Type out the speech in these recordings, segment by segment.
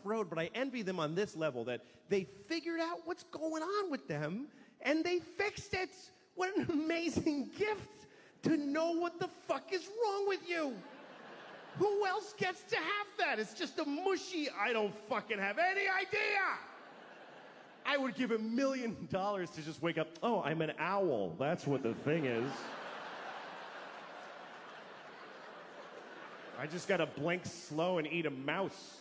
road, but I envy them on this level that they figured out what's going on with them and they fixed it. What an amazing gift to know what the fuck is wrong with you. Who else gets to have that? It's just a mushy, I don't fucking have any idea. I would give $1 million to just wake up, oh, I'm an owl. That's what the thing is. I just gotta blink slow and eat a mouse.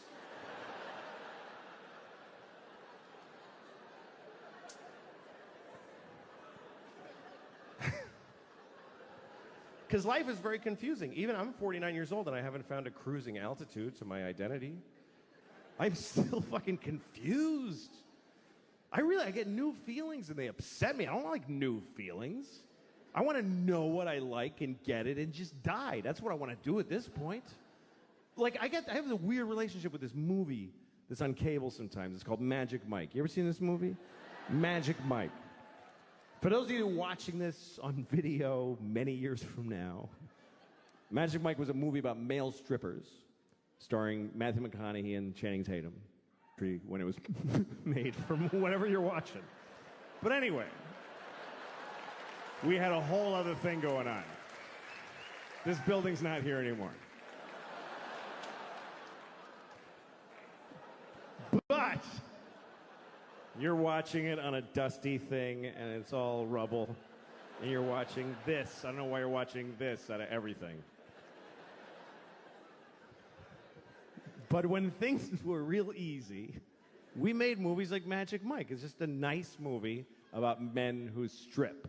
Because life is very confusing. Even I'm 49 years old and I haven't found a cruising altitude to my identity. I'm still fucking confused. I get new feelings and they upset me. I don't like new feelings. I want to know what I like and get it and just die. That's what I want to do at this point. Like, I have a weird relationship with this movie that's on cable sometimes. It's called Magic Mike. You ever seen this movie? Magic Mike. For those of you watching this on video many years from now, Magic Mike was a movie about male strippers starring Matthew McConaughey and Channing Tatum when it was made, from whatever you're watching. But anyway, we had a whole other thing going on. This building's not here anymore. But you're watching it on a dusty thing, and it's all rubble. And you're watching this. I don't know why you're watching this out of everything. But when things were real easy, we made movies like Magic Mike. It's just a nice movie about men who strip.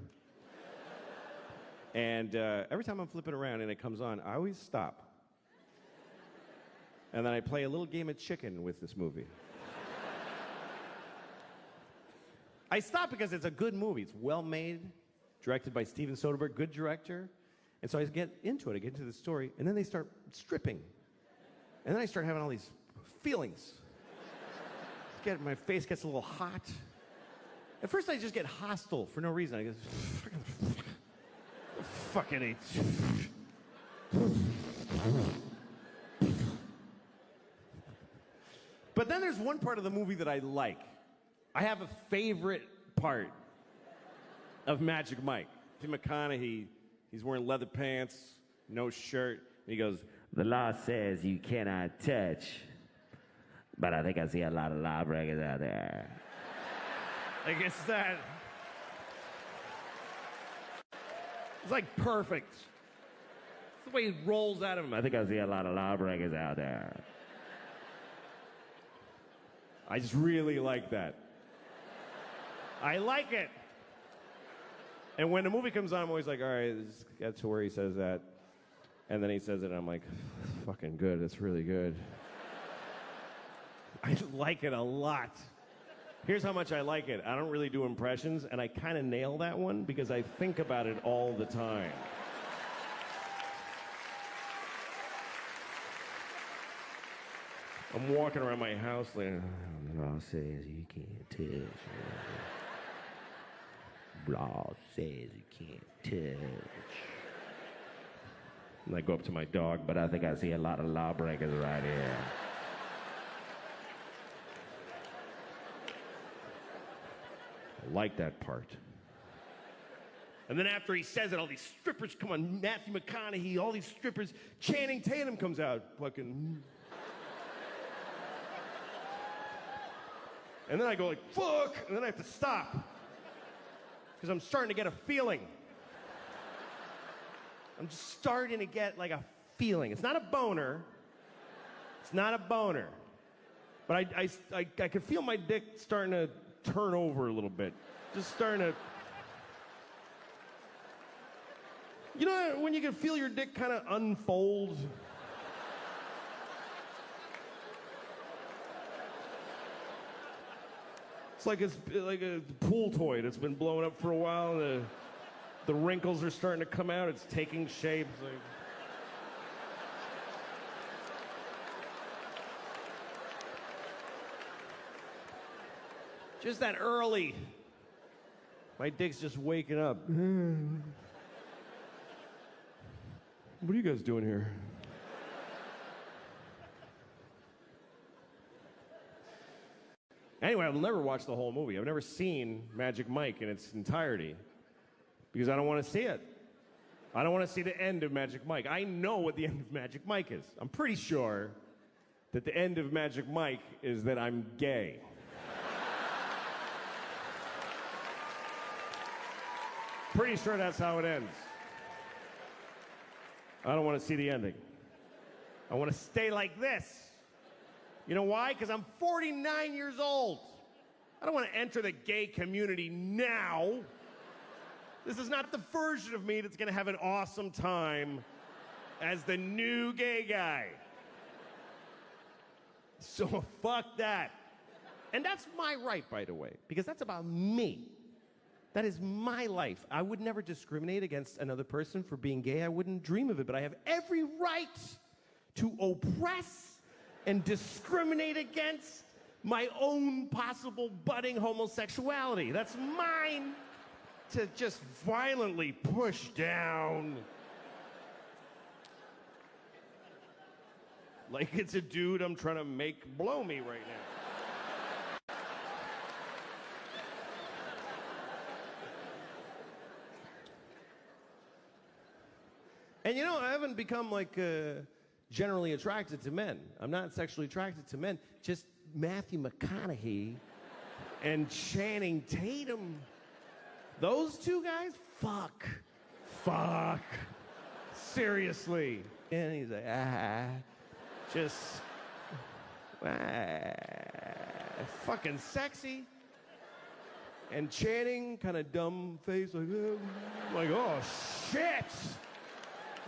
And every time I'm flipping around and it comes on, I always stop. And then I play a little game of chicken with this movie. I stop because it's a good movie. It's well made, directed by Steven Soderbergh, good director. And so I get into it, I get into the story, and then they start stripping. And then I start having all these feelings. My face gets a little hot. At first I just get hostile for no reason. I go, fucking hate. But then there's one part of the movie that I like. I have a favorite part of Magic Mike. Matthew McConaughey, he's wearing leather pants, no shirt, and he goes, "The law says you cannot touch, but I think I see a lot of lawbreakers out there." Like, it's that. It's like perfect. It's the way he rolls out of him. I think I see a lot of lawbreakers out there. I just really like that. I like it. And when the movie comes on, I'm always like, all right, that's to where he says that. And then he says it, and I'm like, fucking good, that's really good. I like it a lot. Here's how much I like it. I don't really do impressions, and I kind of nail that one because I think about it all the time. I'm walking around my house like, the law says you can't touch. Law says you can't touch. And I go up to my dog, But I think I see a lot of lawbreakers right here. I like that part. And then after he says it, all these strippers come on. Matthew McConaughey, all these strippers. Channing Tatum comes out, fucking. And then I go like, fuck! And then I have to stop. Because I'm starting to get a feeling. I'm just starting to get like a feeling. It's not a boner. It's not a boner. But I can feel my dick starting to turn over a little bit. Just starting to... You know when you can feel your dick kind of unfold? It's like a pool toy that's been blowing up for a while. The wrinkles are starting to come out. It's taking shape. Like... Just that early. My dick's just waking up. What are you guys doing here? Anyway, I'll never watch the whole movie. I've never seen Magic Mike in its entirety because I don't want to see it. I don't want to see the end of Magic Mike. I know what the end of Magic Mike is. I'm pretty sure that the end of Magic Mike is that I'm gay. Pretty sure that's how it ends. I don't want to see the ending. I want to stay like this. You know why? Because I'm 49 years old. I don't want to enter the gay community now. This is not the version of me that's going to have an awesome time as the new gay guy. So fuck that. And that's my right, by the way, because that's about me. That is my life. I would never discriminate against another person for being gay. I wouldn't dream of it, but I have every right to oppress and discriminate against my own possible budding homosexuality. That's mine to just violently push down. Like it's a dude I'm trying to make blow me right now. And you know, I haven't become like generally attracted to men. I'm not sexually attracted to men. Just Matthew McConaughey and Channing Tatum. Those two guys? Fuck. Seriously. And he's like, just, fucking sexy. And Channing, kind of dumb face, like, oh, shit.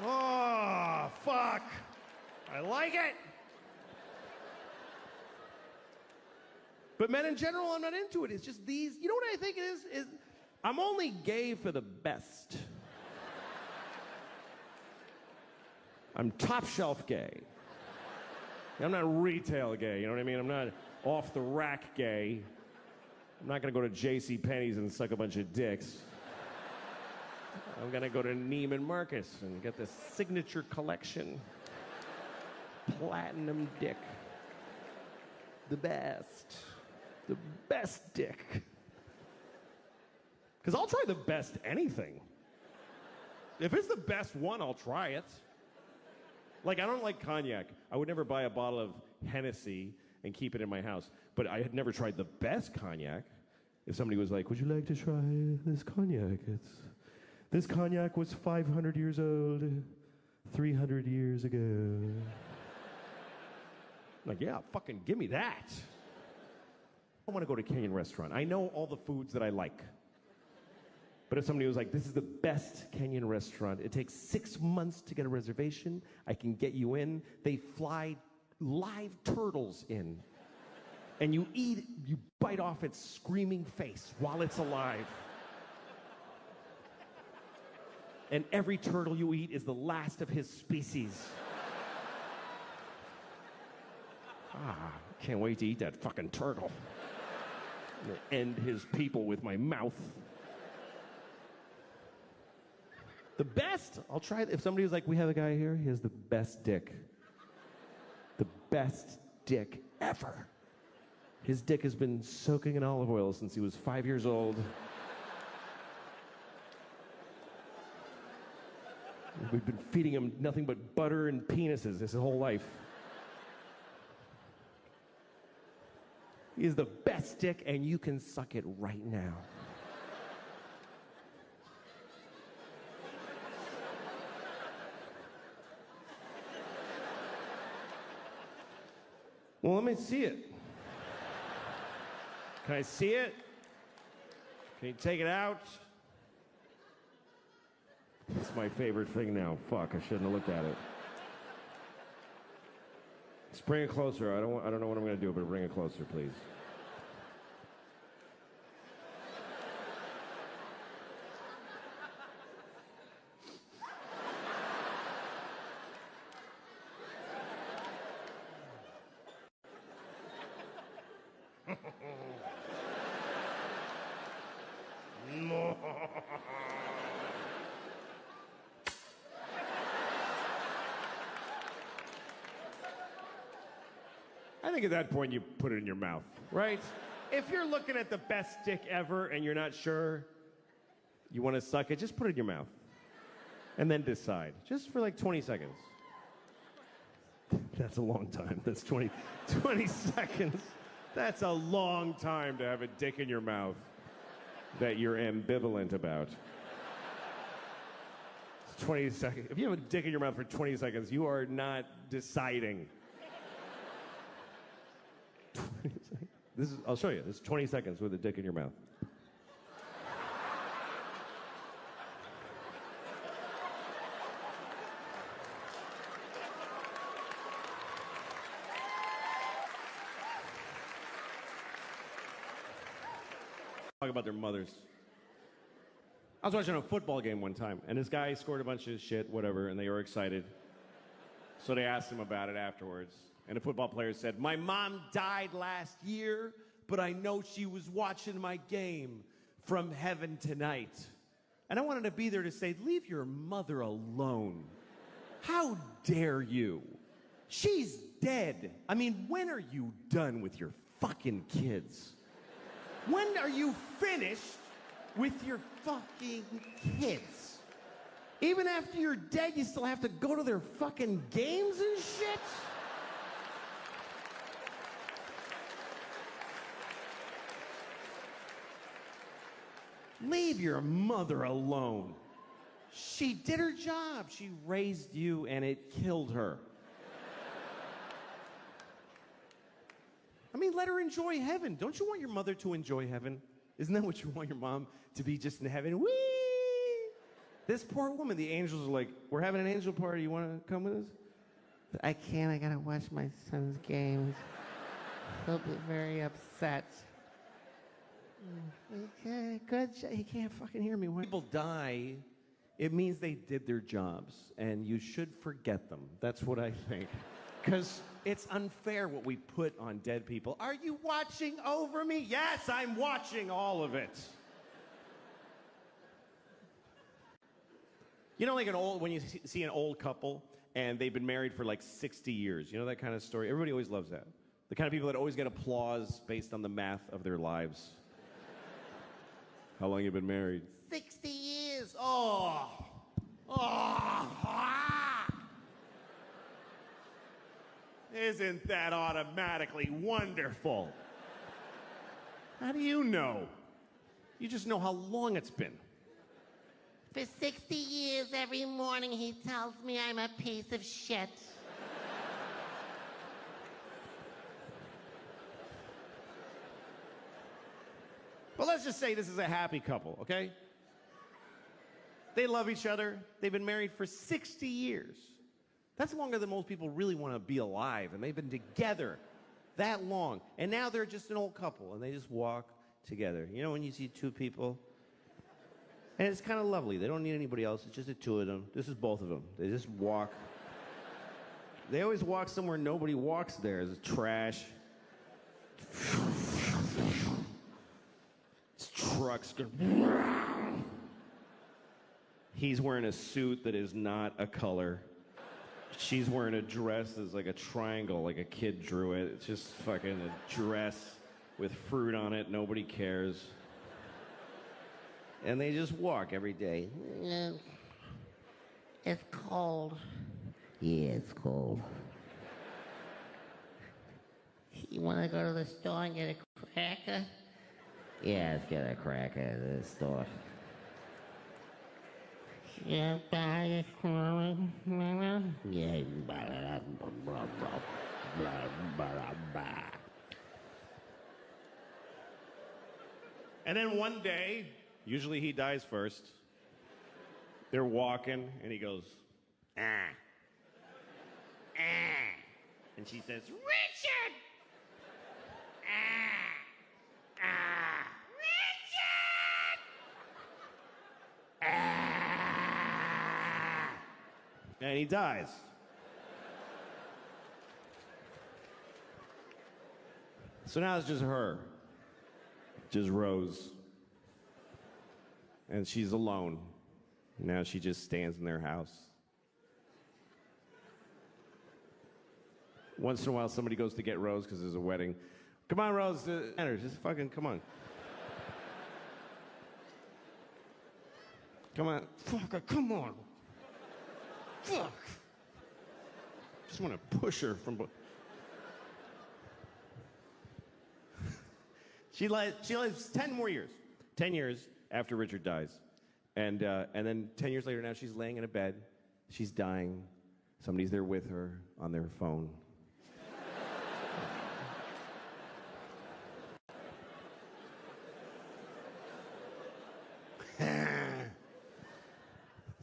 Oh, fuck. I like it. But men in general, I'm not into it. It's just these, you know what I think it is I'm only gay for the best. I'm top shelf gay. I'm not retail gay, you know what I mean? I'm not off the rack gay. I'm not gonna go to J.C. Penney's and suck a bunch of dicks. I'm gonna go to Neiman Marcus and get this signature collection. Platinum dick. The best. The best dick. Because I'll try the best anything. If it's the best one, I'll try it. Like, I don't like cognac. I would never buy a bottle of Hennessy and keep it in my house. But I had never tried the best cognac. If somebody was like, would you like to try this cognac? This cognac was 500 years old, 300 years ago. Like, yeah, fucking give me that. I want to go to a Kenyan restaurant. I know all the foods that I like. But if somebody was like, this is the best Kenyan restaurant, it takes 6 months to get a reservation, I can get you in. They fly live turtles in. And you bite off its screaming face while it's alive. And every turtle you eat is the last of his species. Can't wait to eat that fucking turtle. I'm gonna end his people with my mouth. The best, I'll try it. If somebody was like, we have a guy here, he has the best dick. The best dick ever. His dick has been soaking in olive oil since he was 5 years old. We've been feeding him nothing but butter and penises his whole life. He is the best dick, and you can suck it right now. Well, let me see it. Can I see it? Can you take it out? It's my favorite thing now. Fuck, I shouldn't have looked at it. Let's bring it closer. I don't know what I'm going to do, but bring it closer, please. I think at that point you put it in your mouth, right? If you're looking at the best dick ever and you're not sure you want to suck it, just put it in your mouth. And then decide, just for like 20 seconds. That's a long time. That's 20 seconds. That's a long time to have a dick in your mouth that you're ambivalent about. It's 20 seconds. If you have a dick in your mouth for 20 seconds, you are not deciding. 20 seconds. I'll show you. This is 20 seconds with a dick in your mouth. Talk about their mothers. I was watching a football game one time, and this guy scored a bunch of shit, whatever, and they were excited. So they asked him about it afterwards. And the football player said, "My mom died last year, but I know she was watching my game from heaven tonight." And I wanted to be there to say, leave your mother alone. How dare you? She's dead. I mean, when are you done with your fucking kids? When are you finished with your fucking kids? Even after you're dead, you still have to go to their fucking games and shit? Leave your mother alone. She did her job. She raised you and it killed her. I mean, let her enjoy heaven. Don't you want your mother to enjoy heaven? Isn't that what you want your mom to be, just in heaven? Whee! This poor woman, the angels are like, "We're having an angel party. You want to come with us?" "I can't. I got to watch my son's games. He'll be very upset." Okay, good. He can't fucking hear me. When people die, it means they did their jobs, and you should forget them. That's what I think. Because it's unfair what we put on dead people. Are you watching over me? Yes, I'm watching all of it. You know, like when you see an old couple and they've been married for like 60 years. You know that kind of story? Everybody always loves that. The kind of people that always get applause based on the math of their lives. How long have you been married? 60 years. Oh. Isn't that automatically wonderful? How do you know? You just know how long it's been. For 60 years, every morning he tells me I'm a piece of shit. But let's just say this is a happy couple, okay? They love each other. They've been married for 60 years. That's longer than most people really want to be alive, and they've been together that long. And now they're just an old couple, and they just walk together. You know when you see two people? And it's kind of lovely. They don't need anybody else. It's just the two of them. This is both of them. They just walk. They always walk somewhere nobody walks there. It's trash. It's trucks. He's wearing a suit that is not a color. She's wearing a dress that's like a triangle, like a kid drew it. It's just fucking a dress with fruit on it. Nobody cares. And they just walk every day. It's cold. Yeah, it's cold. You want to go to the store and get a cracker? Yeah, let's get a cracker at the store. Yeah, buy a cracker. Yeah. And then one day, usually he dies first. They're walking, and he goes, "Ah. Ah." And she says, "Richard! Ah. Ah. Richard! Ah." And he dies. So now it's just her. Just Rose. And she's alone. Now she just stands in their house. Once in a while, somebody goes to get Rose because there's a wedding. Come on, Rose. Enter. Just fucking come on. Come on. Fuck, come on. Fuck. Just want to push her from... She lives 10 more years. 10 years after Richard dies. And then 10 years later now, she's laying in a bed. She's dying. Somebody's there with her on their phone.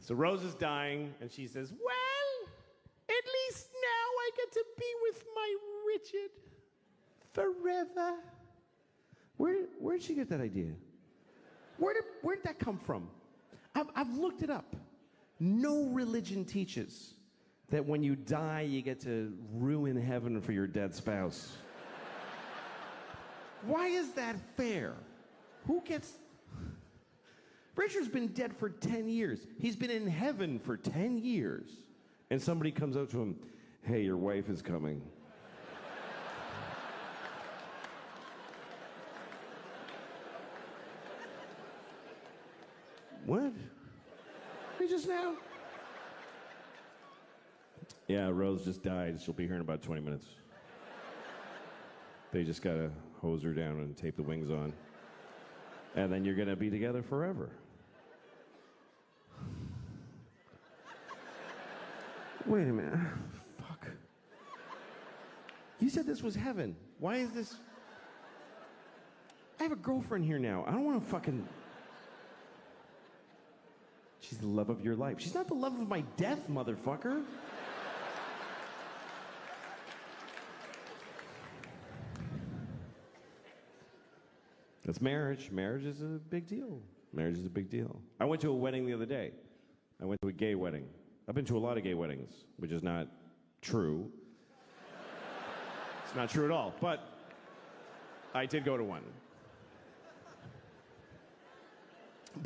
So Rose is dying, and she says, well, at least now I get to be with my Richard forever. Where'd she get that idea? Where did that come from? I've looked it up. No religion teaches that when you die, you get to ruin heaven for your dead spouse. Why is that fair? Who gets... Richard's been dead for 10 years. He's been in heaven for 10 years. And somebody comes up to him, hey, your wife is coming. What? Me just now? Yeah, Rose just died. She'll be here in about 20 minutes. They just gotta hose her down and tape the wings on. And then you're gonna be together forever. Wait a minute. Fuck. You said this was heaven. Why is this... I have a girlfriend here now. I don't want to fucking... She's the love of your life. She's not the love of my death, motherfucker. That's marriage. Marriage is a big deal. Marriage is a big deal. I went to a wedding the other day. I went to a gay wedding. I've been to a lot of gay weddings, which is not true. It's not true at all, but I did go to one.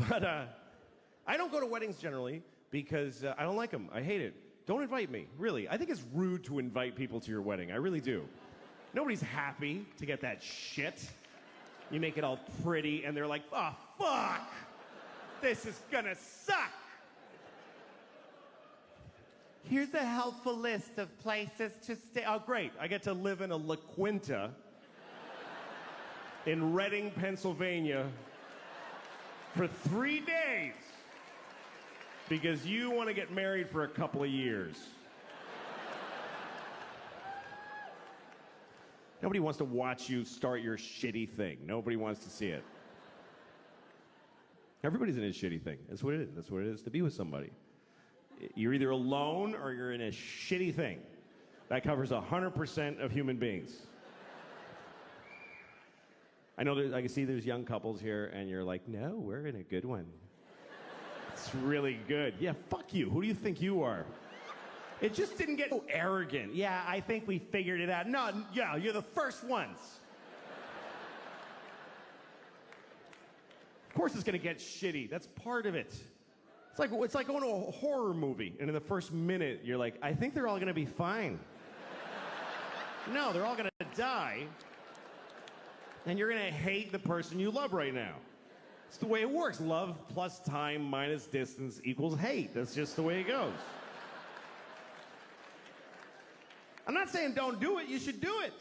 But I don't go to weddings generally because I don't like them. I hate it. Don't invite me, really. I think it's rude to invite people to your wedding. I really do. Nobody's happy to get that shit. You make it all pretty, and they're like, oh, fuck! This is gonna suck! Here's a helpful list of places to stay. Oh, great. I get to live in a La Quinta in Reading, Pennsylvania for 3 days because you want to get married for a couple of years. Nobody wants to watch you start your shitty thing. Nobody wants to see it. Everybody's in a shitty thing. That's what it is. That's what it is to be with somebody. You're either alone or you're in a shitty thing. That covers 100% of human beings. I know I can see there's young couples here, and you're like, no, we're in a good one. It's really good. Yeah, fuck you. Who do you think you are? It just didn't get so arrogant. Yeah, I think we figured it out. No, yeah, you're the first ones. Of course it's gonna get shitty. That's part of it. It's like going to a horror movie, and in the first minute, you're like, I think they're all gonna be fine. No, they're all gonna die, and you're gonna hate the person you love right now. It's the way it works. Love plus time minus distance equals hate. That's just the way it goes. I'm not saying don't do it. You should do it.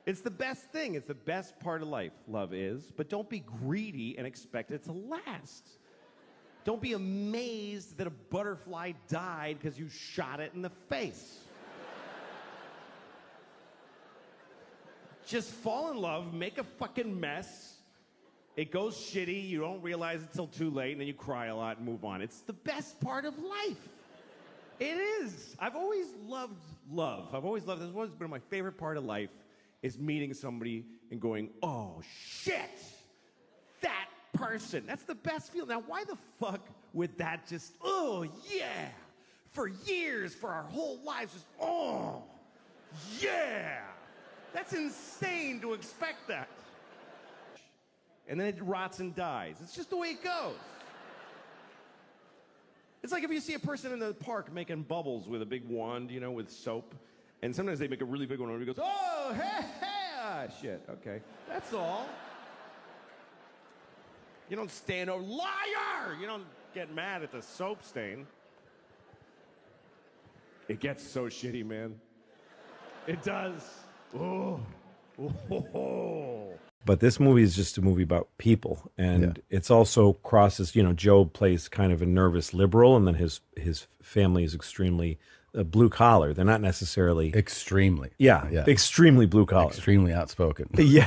It's the best thing. It's the best part of life, love is. But don't be greedy and expect it to last. Don't be amazed that a butterfly died because you shot it in the face. Just fall in love, make a fucking mess. It goes shitty, you don't realize it till too late, and then you cry a lot and move on. It's the best part of life. It is. I've always loved love. This has always been my favorite part of life, is meeting somebody and going, oh, shit, that person. That's the best feeling. Now, why the fuck would that just, oh, yeah, for years, for our whole lives, just, oh, yeah. That's insane to expect that. And then it rots and dies. It's just the way it goes. It's like if you see a person in the park making bubbles with a big wand, you know, with soap, And sometimes they make a really big one, and everybody goes, oh, hey, shit, okay. That's all. You don't stand over, liar! You don't get mad at the soap stain. It gets so shitty, man. It does. Oh. But this movie is just a movie about people, and it's also crosses. Joe plays kind of a nervous liberal, and then his family is extremely blue collar. They're not necessarily extremely, extremely blue collar, extremely outspoken. yeah,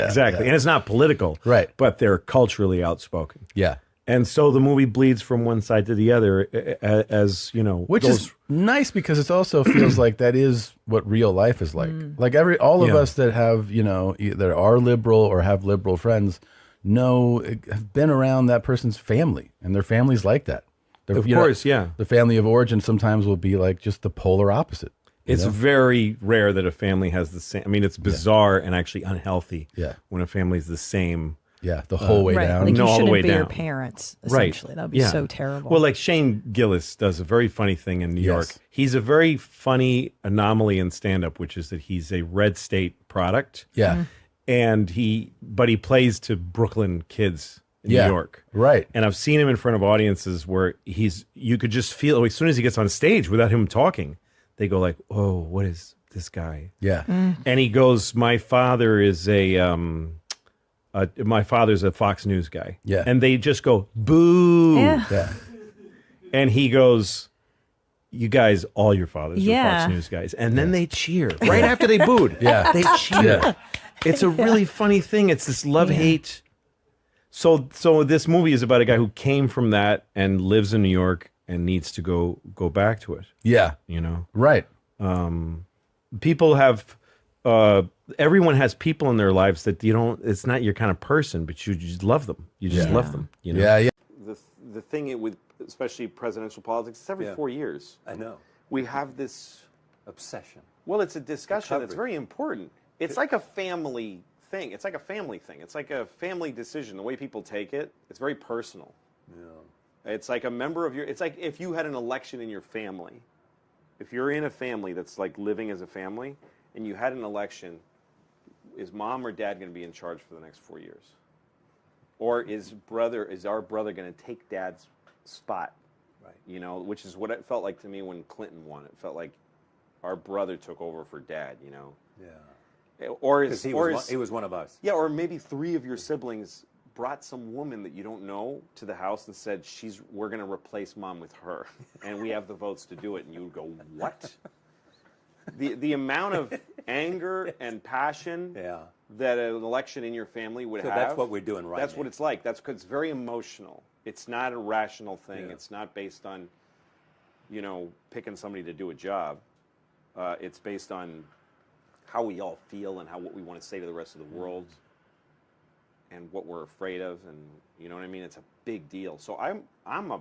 exactly. And it's not political, right? But they're culturally outspoken. Yeah. And so the movie bleeds from one side to the other, as which is nice because it also feels like that is what real life is like. Like all of us that have either are liberal or have liberal friends have been around that person's family, and their family's like that. Of course, the family of origin sometimes will be like just the polar opposite. It's very rare that a family has the same. I mean, it's bizarre and actually unhealthy. when a family's the same. Yeah, the whole way down. Like no, you all the shouldn't way be down. your parents, essentially. That would be so terrible. Well, like Shane Gillis does a very funny thing in New York. He's a very funny anomaly in stand-up, which is that he's a red state product. Yeah. And he plays to Brooklyn kids in New York. Right. And I've seen him in front of audiences where you could just feel, as soon as he gets on stage without him talking, they go like, oh, what is this guy? Yeah. And he goes, my father's a Fox News guy. Yeah. And they just go, boo. Yeah. And he goes, you guys, all your fathers are Fox News guys. And then they cheer right after they booed. Yeah. They cheer. Yeah. It's a really funny thing. It's this love-hate. So this movie is about a guy who came from that and lives in New York and needs to go back to it. Yeah. Right. People have... everyone has people in their lives that it's not your kind of person, but you just love them. You just love them. Yeah. The thing with especially presidential politics, it's every 4 years. I know. We have this obsession. Well, it's a discussion that's very important. It's like a family thing. It's like a family thing. It's like a family decision. The way people take it, it's very personal. Yeah. It's like a member of it's like if you had an election in your family. If you're in a family that's like living as a family, and you had an election, is mom or dad going to be in charge for the next 4 years? Or is our brother going to take dad's spot? Right. Which is what it felt like to me when Clinton won. It felt like our brother took over for dad, Yeah. Or he was one of us. Yeah, or maybe 3 of your siblings brought some woman that you don't know to the house and said, we're going to replace mom with her, and we have the votes to do it. And you would go, what? The amount of anger and passion that an election in your family would have. That's what we're doing right now. That's what it's like. That's because it's very emotional. It's not a rational thing. Yeah. It's not based on, picking somebody to do a job. It's based on how we all feel and what we want to say to the rest of the world and what we're afraid of. And you know what I mean? It's a big deal. So I'm a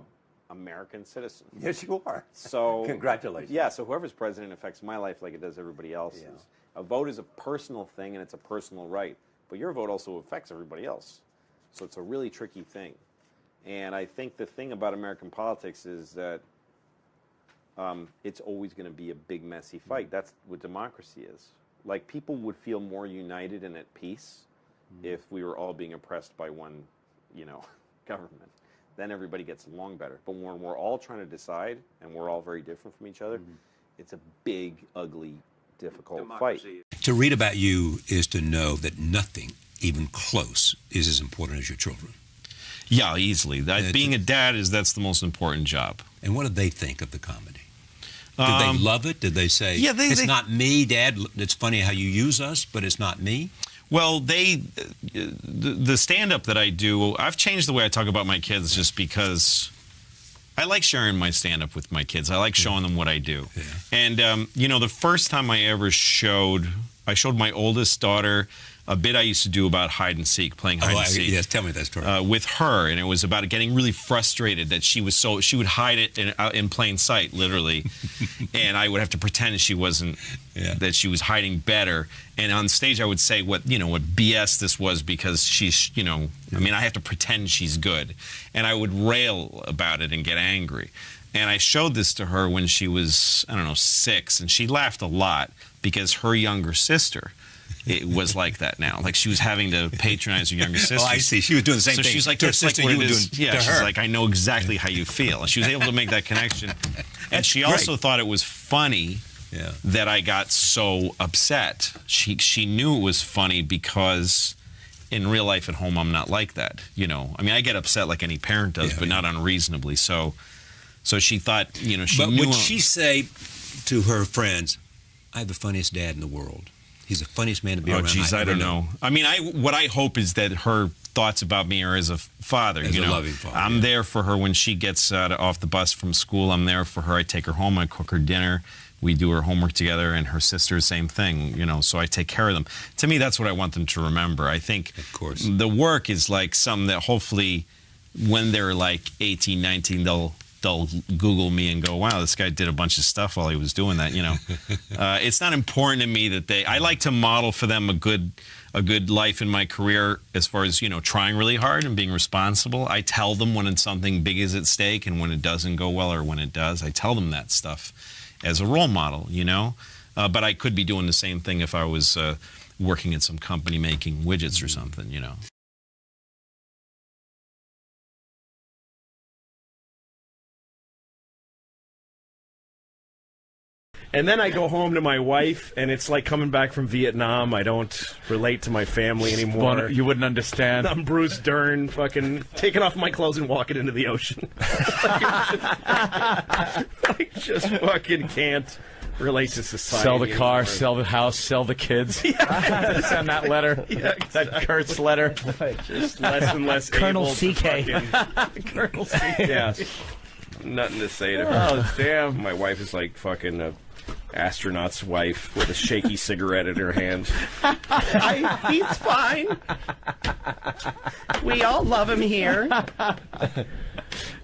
American citizen. Yes, you are. So congratulations. Yeah. So whoever's president affects my life like it does everybody else's. Yeah. A vote is a personal thing and it's a personal right, but your vote also affects everybody else. So it's a really tricky thing. And I think the thing about American politics is that it's always going to be a big, messy fight. That's what democracy is. Like people would feel more united and at peace if we were all being oppressed by one, government. Then everybody gets along better. But when we're all trying to decide, and we're all very different from each other, it's a big, ugly, difficult fight. To read about you is to know that nothing, even close, is as important as your children. Yeah, easily. Being a dad that's the most important job. And what did they think of the comedy? Did they love it? Did they say, it's not me, Dad, it's funny how you use us, but it's not me? Well, the stand-up that I do, I've changed the way I talk about my kids just because I like sharing my stand-up with my kids. I like showing them what I do. Yeah. And, the first time I ever showed my oldest daughter a bit I used to do about hide and seek, playing hide and seek. Yes, tell me that story. With her, and it was about getting really frustrated that she would hide it in plain sight, literally, and I would have to pretend she wasn't, that she was hiding better. And on stage, I would say what BS this was because she's, I mean, I have to pretend she's good, and I would rail about it and get angry. And I showed this to her when she was, I don't know, 6, and she laughed a lot because her younger sister was like that now. Like she was having to patronize her younger sister. Oh, I see. She was doing the same thing. So she's like, to her that's like sister, what you it were is. doing Yeah, to she's her. like, I know exactly how you feel. And she was able to make that connection. And she also thought it was funny that I got so upset. She knew it was funny because in real life at home, I'm not like that. You know, I mean, I get upset like any parent does, but not unreasonably. So she thought, you know, she knew. But would she say to her friends, I have the funniest dad in the world. He's the funniest man to be around. Oh, geez, I don't know. I mean, what I hope is that her thoughts about me are as a father. As you a know, loving father. I'm there for her when she gets off the bus from school. I'm there for her. I take her home. I cook her dinner. We do her homework together, and her sister, same thing. You know, so I take care of them. To me, that's what I want them to remember. I think, of course, the work is like something that hopefully, when they're like 18, 19, they'll Google me and go, wow, this guy did a bunch of stuff while he was doing that, you know. It's not important to me that I like to model for them a good life in my career as far as, you know, trying really hard and being responsible. I tell them when something big is at stake and when it doesn't go well or when it does. I tell them that stuff as a role model, you know. But I could be doing the same thing if I was working at some company making widgets or something, you know. And then I go home to my wife, and it's like coming back from Vietnam. I don't relate to my family anymore. You wouldn't understand. I'm Bruce Dern, fucking taking off my clothes and walking into the ocean. I just fucking can't relate to society. Sell the car, anymore. sell the house, sell the kids. Yeah. Send that letter. Yeah, exactly. That Kurt's letter. Just less and less Colonel able to CK. fucking- Colonel CK. Yeah. Nothing to say to her. Oh, damn. My wife is like fucking a astronaut's wife with a shaky cigarette in her hand. He's fine. We all love him here.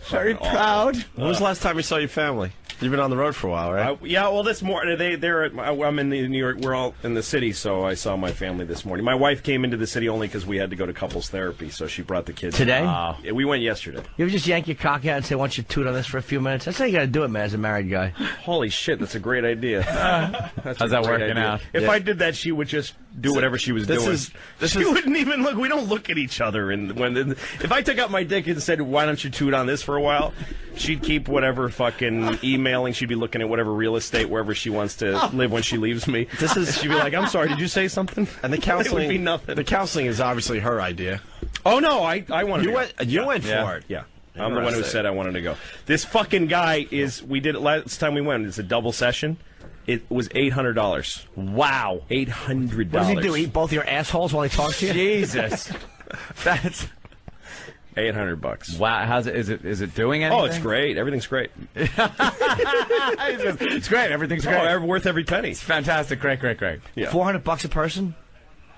Very proud. When was the last time you saw your family? You've been on the road for a while, right? Yeah, well, this morning I'm in New York. We're all in the city, so I saw my family this morning. My wife came into the city only because we had to go to couples therapy, so she brought the kids. Today? Yeah, we went yesterday. You ever just yank your cock out and say, "Why don't you toot on this for a few minutes?" That's how you got to do it, man, as a married guy. Holy shit, that's a great idea. How's that working out? If I did that, she would just do whatever she was doing. She wouldn't even look. We don't look at each other. If I took out my dick and said, "Why don't you toot on this for a while?" she'd keep whatever fucking emailing. She'd be looking at whatever real estate wherever she wants to live when she leaves me. She'd be like, "I'm sorry, did you say something?" And the counseling it would be nothing. The counseling is obviously her idea. Oh no, I wanted. You went for it. Yeah. I'm the one who said I wanted to go. This fucking guy we did it last time we went. It's a double session. It was $800. Wow. $800. What does he do? Eat both your assholes while he talks to you? Jesus. That's $800. Wow. How's it? Is it doing anything? Oh, it's great. Everything's great. It's great. Everything's great. Oh, worth every penny. It's fantastic. Great. Yeah. $400 a person?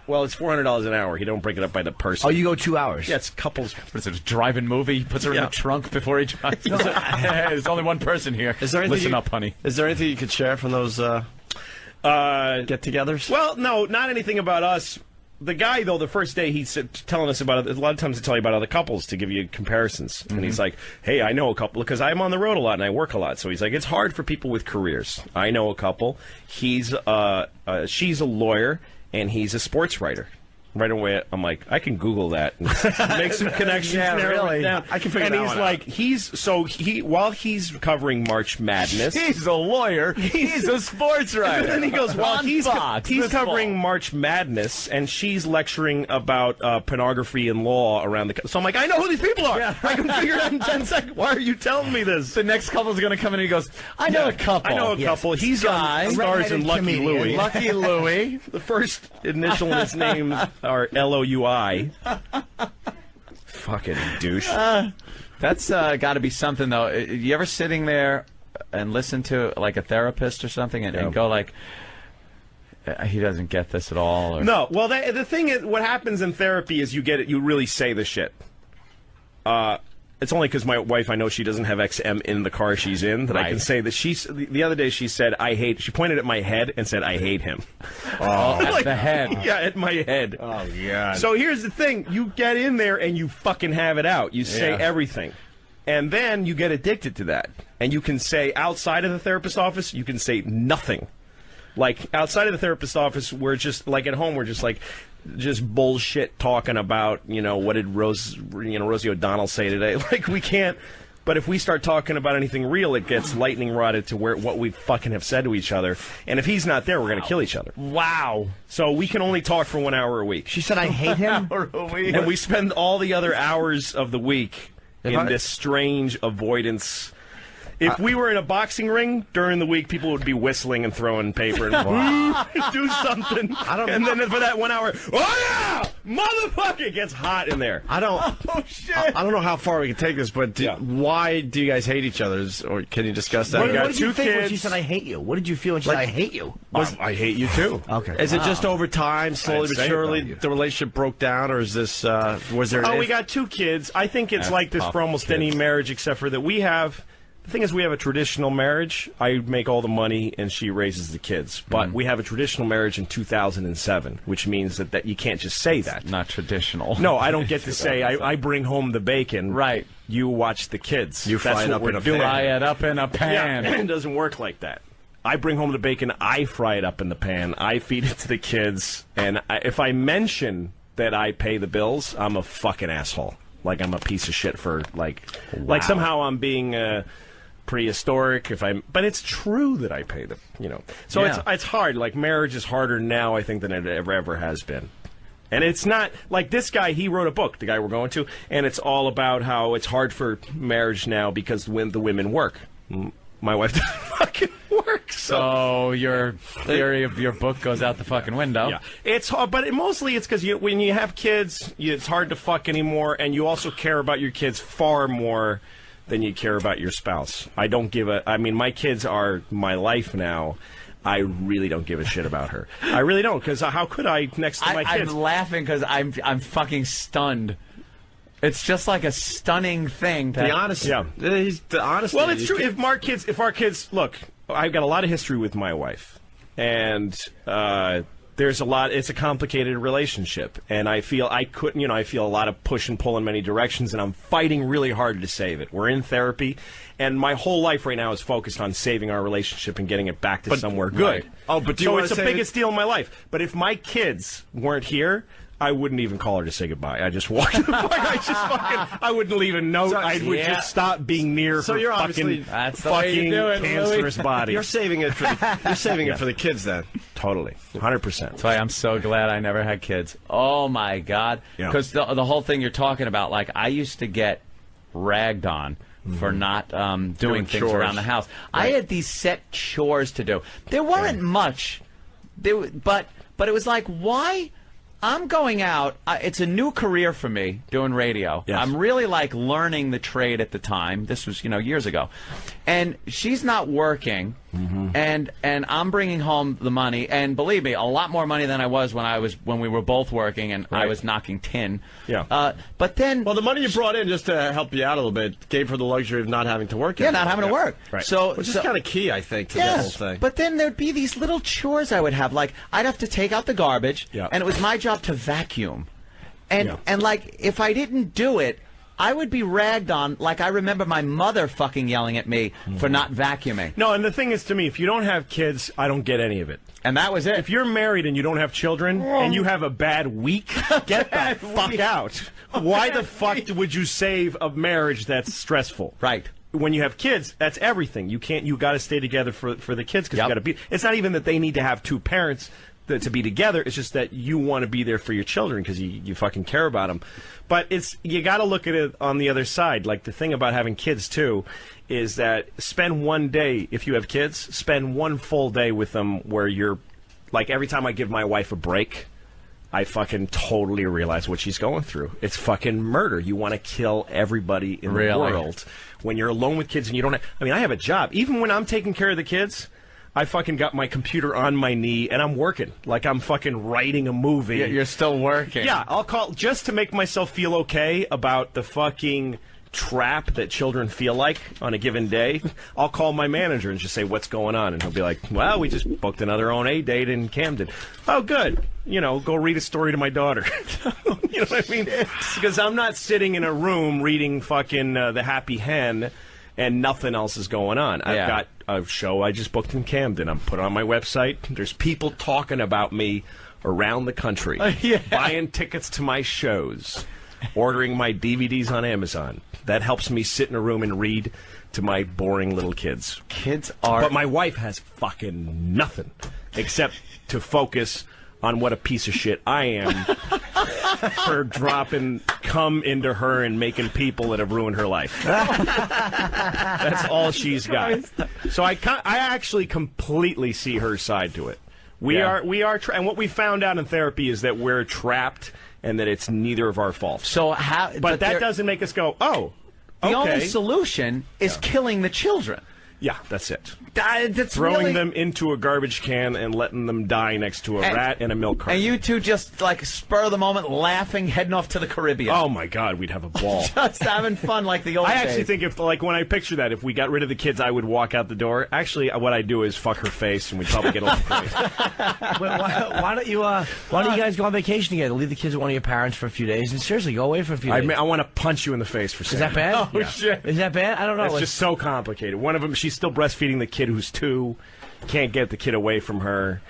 Well, it's $400 an hour. He don't break it up by the person. Oh, you go 2 hours? Yeah, it's couples. What is it, a drive-in movie? He puts her in the trunk before he drives. There's only one person here. Is there Listen up, honey. Is there anything you could share from those get-togethers? Well, no, not anything about us. The guy, though, the first day, he's telling us about it. A lot of times they tell you about other couples to give you comparisons. And he's like, hey, I know a couple, because I'm on the road a lot and I work a lot. So he's like, it's hard for people with careers. I know a couple. She's a lawyer, and he's a sports writer. Right away, I'm like, I can Google that and make some connections. Yeah, really. Down. I can figure that one out. While he's covering March Madness, he's a lawyer. He's a sports writer. And then he goes, well, he's covering March Madness, and she's lecturing about pornography and law around the. So I'm like, I know who these people are. Yeah. I can figure it out in 10 seconds. Why are you telling me this? The next couple's going to come in and he goes, I know a couple. I know a couple. He's on stars in Lucky Louie. Lucky Louie. The first initial in his name are L-O-U-I. Fucking douche. That's got to be something, though. You ever sitting there and listen to like a therapist or something and go like, he doesn't get this at all? Or... No. Well, the thing is, what happens in therapy is you get it. You really say the shit. It's only because my wife, I know she doesn't have XM in the car she's in, that I can say that the other day she said, she pointed at my head and said, I hate him. Oh, at the head. Yeah, at my head. Oh, yeah. So here's the thing. You get in there and you fucking have it out. You say everything. And then you get addicted to that. And you can say, outside of the therapist office, you can say nothing. Like, outside of the therapist office, we're just, like, at home, we're just, like, just bullshit talking about, you know, what did Rosie O'Donnell say today? Like, we can't. But if we start talking about anything real, it gets lightning rodded to what we fucking have said to each other. And if he's not there, we're going to kill each other. Wow. So we can only talk for 1 hour a week. She said, I hate him. And we spend all the other hours of the week in this strange avoidance. If we were in a boxing ring during the week, people would be whistling and throwing paper and do something. And then for that 1 hour, oh yeah, motherfucker, it gets hot in there. I don't. Oh shit! I don't know how far we can take this, but why do you guys hate each other? Or can you discuss that? What did you think when she said, "I hate you"? What did you feel when she said, "I hate you"? I hate you too. Okay. Is it just over time, slowly but surely, the relationship broke down, or is this? Was there? Oh, we got 2 kids. I think it's like this for almost any marriage, except for that we have. The thing is, we have a traditional marriage. I make all the money, and she raises the kids. But we have a traditional marriage in 2007, which means that you can't just say that. Not traditional. No, I don't get to say, I bring home the bacon. Right. You watch the kids. You fry it up in a pan. Fry it up in a pan. Yeah, it doesn't work like that. I bring home the bacon. I fry it up in the pan. I feed it to the kids. And if I mention that I pay the bills, I'm a fucking asshole. Like, I'm a piece of shit for, like somehow I'm being... prehistoric but it's true that I pay them, you know. So it's hard. Like, marriage is harder now, I think, than it ever has been. And it's not like this guy, he wrote a book, the guy we're going to, and it's all about how it's hard for marriage now because when the women work. My wife doesn't fucking work. So your theory of your book goes out the fucking window. Yeah. It's hard, but mostly it's because when you have kids, it's hard to fuck anymore, and you also care about your kids far more than you care about your spouse. I don't give a... I mean, my kids are my life now. I really don't give a shit about her. I really don't, because how could I next to my kids? I'm laughing because I'm fucking stunned. It's just like a stunning thing. The honesty. Yeah. The honesty. Well, it's true. If our kids... Look, I've got a lot of history with my wife. And... there's a lot. It's a complicated relationship, and I feel I feel a lot of push and pull in many directions, and I'm fighting really hard to save it. We're in therapy, and my whole life right now is focused on saving our relationship and getting it back to somewhere good. Right. Oh, but so it's the biggest deal in my life. But if my kids weren't here, I wouldn't even call her to say goodbye. I just walked. I wouldn't leave a note. I would just stop being near her you're fucking, that's the way you do it, cancerous body. You're saving it for it for the kids then. Totally, 100%. That's why I'm so glad I never had kids. Oh my God! Because the whole thing you're talking about, like, I used to get ragged on for not doing things chores around the house. Right. I had these set chores to do. There weren't much, but it was like, why? I'm going out. It's a new career for me doing radio. Yes. I'm really like learning the trade at the time. This was, years ago. And she's not working, and I'm bringing home the money. And believe me, a lot more money than I was when we were both working, and I was knocking tin. Yeah. But then, well, the money you brought in just to help you out a little bit gave her the luxury of not having to work. Yeah, not having to work. Right. Which is kind of key, I think, to the whole thing. But then there'd be these little chores I would have. Like, I'd have to take out the garbage, and it was my job to vacuum. And like, if I didn't do it, I would be ragged on. Like, I remember my mother fucking yelling at me for not vacuuming. No, and the thing is, to me, if you don't have kids, I don't get any of it. And that was it. If you're married and you don't have children and you have a bad week, get the fuck out. Why the fuck would you save a marriage that's stressful? Right. When you have kids, that's everything. You got to stay together for the kids because you got to be. It's not even that they need to have 2 parents to be together. It's just that you want to be there for your children because you fucking care about them. But you got to look at it on the other side. Like, the thing about having kids too is that spend one day, if you have kids, spend one full day with them where you're, like, every time I give my wife a break, I fucking totally realize what she's going through. It's fucking murder. You want to kill everybody in the world. When you're alone with kids and you don't have, I have a job. Even when I'm taking care of the kids, I fucking got my computer on my knee and I'm working. Like I'm fucking writing a movie. Yeah, you're still working. Yeah, I'll call just to make myself feel okay about the fucking trap that children feel like on a given day, I'll call my manager and just say, what's going on? And he'll be like, well, we just booked another O&A date in Camden. Oh, good. You know, go read a story to my daughter. You know what I mean? Because I'm not sitting in a room reading fucking The Happy Hen and nothing else is going on. I've got a show I just booked in Camden. I'm put it on my website. There's people talking about me around the country, buying tickets to my shows, ordering my DVDs on Amazon. That helps me sit in a room and read to my boring little kids. But my wife has fucking nothing except to focus on what a piece of shit I am for dropping cum into her and making people that have ruined her life. That's all she's got. So I actually completely see her side to it. We are, and what we found out in therapy is that we're trapped and that it's neither of our faults. So how? But that doesn't make us go, oh, the okay. only solution is killing the children. Yeah, that's it. That's throwing them into a garbage can and letting them die next to a rat and a milk carton. And you two just, like, spur of the moment, laughing, heading off to the Caribbean. Oh, my God, we'd have a ball. Just having fun like the old days. I actually think if, like, when I picture that, if we got rid of the kids, I would walk out the door. Actually, what I'd do is fuck her face, and we'd probably get off the place. Why don't you guys go on vacation together? Leave the kids with one of your parents for a few days, and seriously, go away for a few days. I want to punch you in the face for saying that bad? Oh, shit. Is that bad? I don't know. It's just so complicated. One of them, she's still breastfeeding the kid who's 2. Can't get the kid away from her.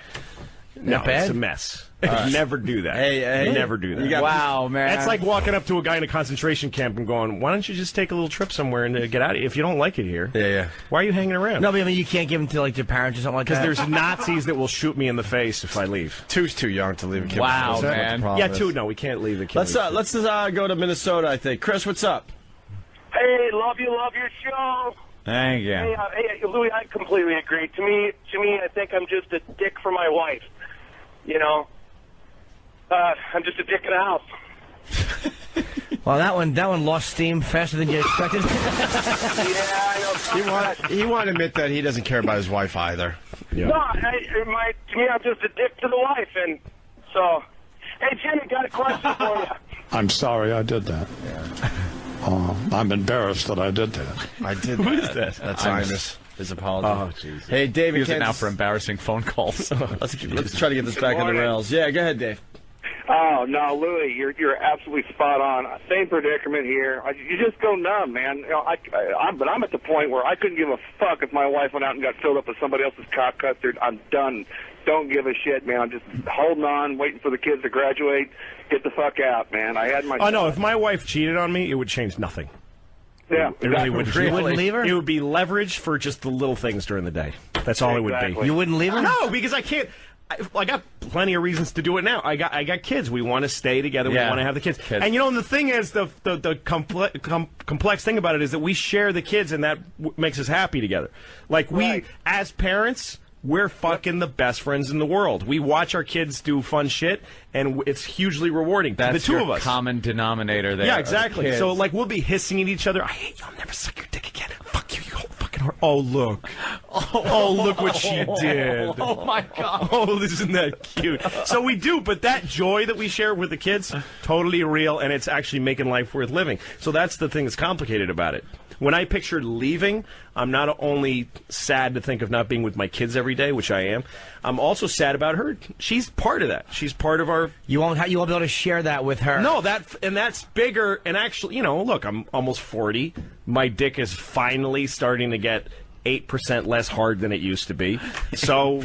No, it's a mess. Never do that. Hey. Never do that. Wow, man. That's like walking up to a guy in a concentration camp and going, why don't you just take a little trip somewhere and get out of here? If you don't like it here, why are you hanging around? No, but I mean, you can't give them to, like, their parents or something like that. Because there's Nazis that will shoot me in the face if I leave. 2's too young to leave a kid. Wow, man. Yeah, 2, no, we can't leave the kid. Let's go to Minnesota, I think. Chris, what's up? Hey, love your show. Thank you. Hey, Louis, I completely agree. To me, I think I'm just a dick for my wife. You know, I'm just a dick in the house. Well, that one lost steam faster than you expected. I know. He won't admit that he doesn't care about his wife either. Yeah. No, to me, I'm just a dick to the wife, and so. Hey, Jimmy, got a question for you. I'm sorry I did that. I'm embarrassed that I did that. I did that. Who is that? That's Imus. His apology. Oh, jeez. Hey, Dave, use it now for embarrassing phone calls. let's try to get this back on the rails. Yeah, go ahead, Dave. Oh, no, Louis, you're absolutely spot on. Same predicament here. You just go numb, man. You know, but I'm at the point where I couldn't give a fuck if my wife went out and got filled up with somebody else's cock custard. I'm done. Don't give a shit, man. I'm just holding on, waiting for the kids to graduate. Get the fuck out, man. I had my... Oh, no, if my wife cheated on me, it would change nothing. Yeah. It really wouldn't. You wouldn't leave her? It would be leverage for just the little things during the day. That's all it would be. You wouldn't leave her? No, because I can't... I got plenty of reasons to do it now. I got kids. We want to stay together. We want to have the kids. And you know, and the thing is, the complex thing about it is that we share the kids, and that makes us happy together. Like we, as parents, we're fucking the best friends in the world. We watch our kids do fun shit, and it's hugely rewarding. That's the two your of us. common denominator there. Yeah, exactly. So like we'll be hissing at each other. I hate you. I'll never suck your dick again. Fuck you, you whole fucking whore. Oh look. Oh look what she did. Oh my God. Oh, isn't that cute? So we do, but that joy that we share with the kids, totally real, and it's actually making life worth living. So that's the thing that's complicated about it. When I pictured leaving, I'm not only sad to think of not being with my kids every day, which I am, I'm also sad about her. She's part of that. She's part of our... You won't be able to share that with her. No, that's bigger. And actually, you know, look, I'm almost 40. My dick is finally starting to get 8% less hard than it used to be. So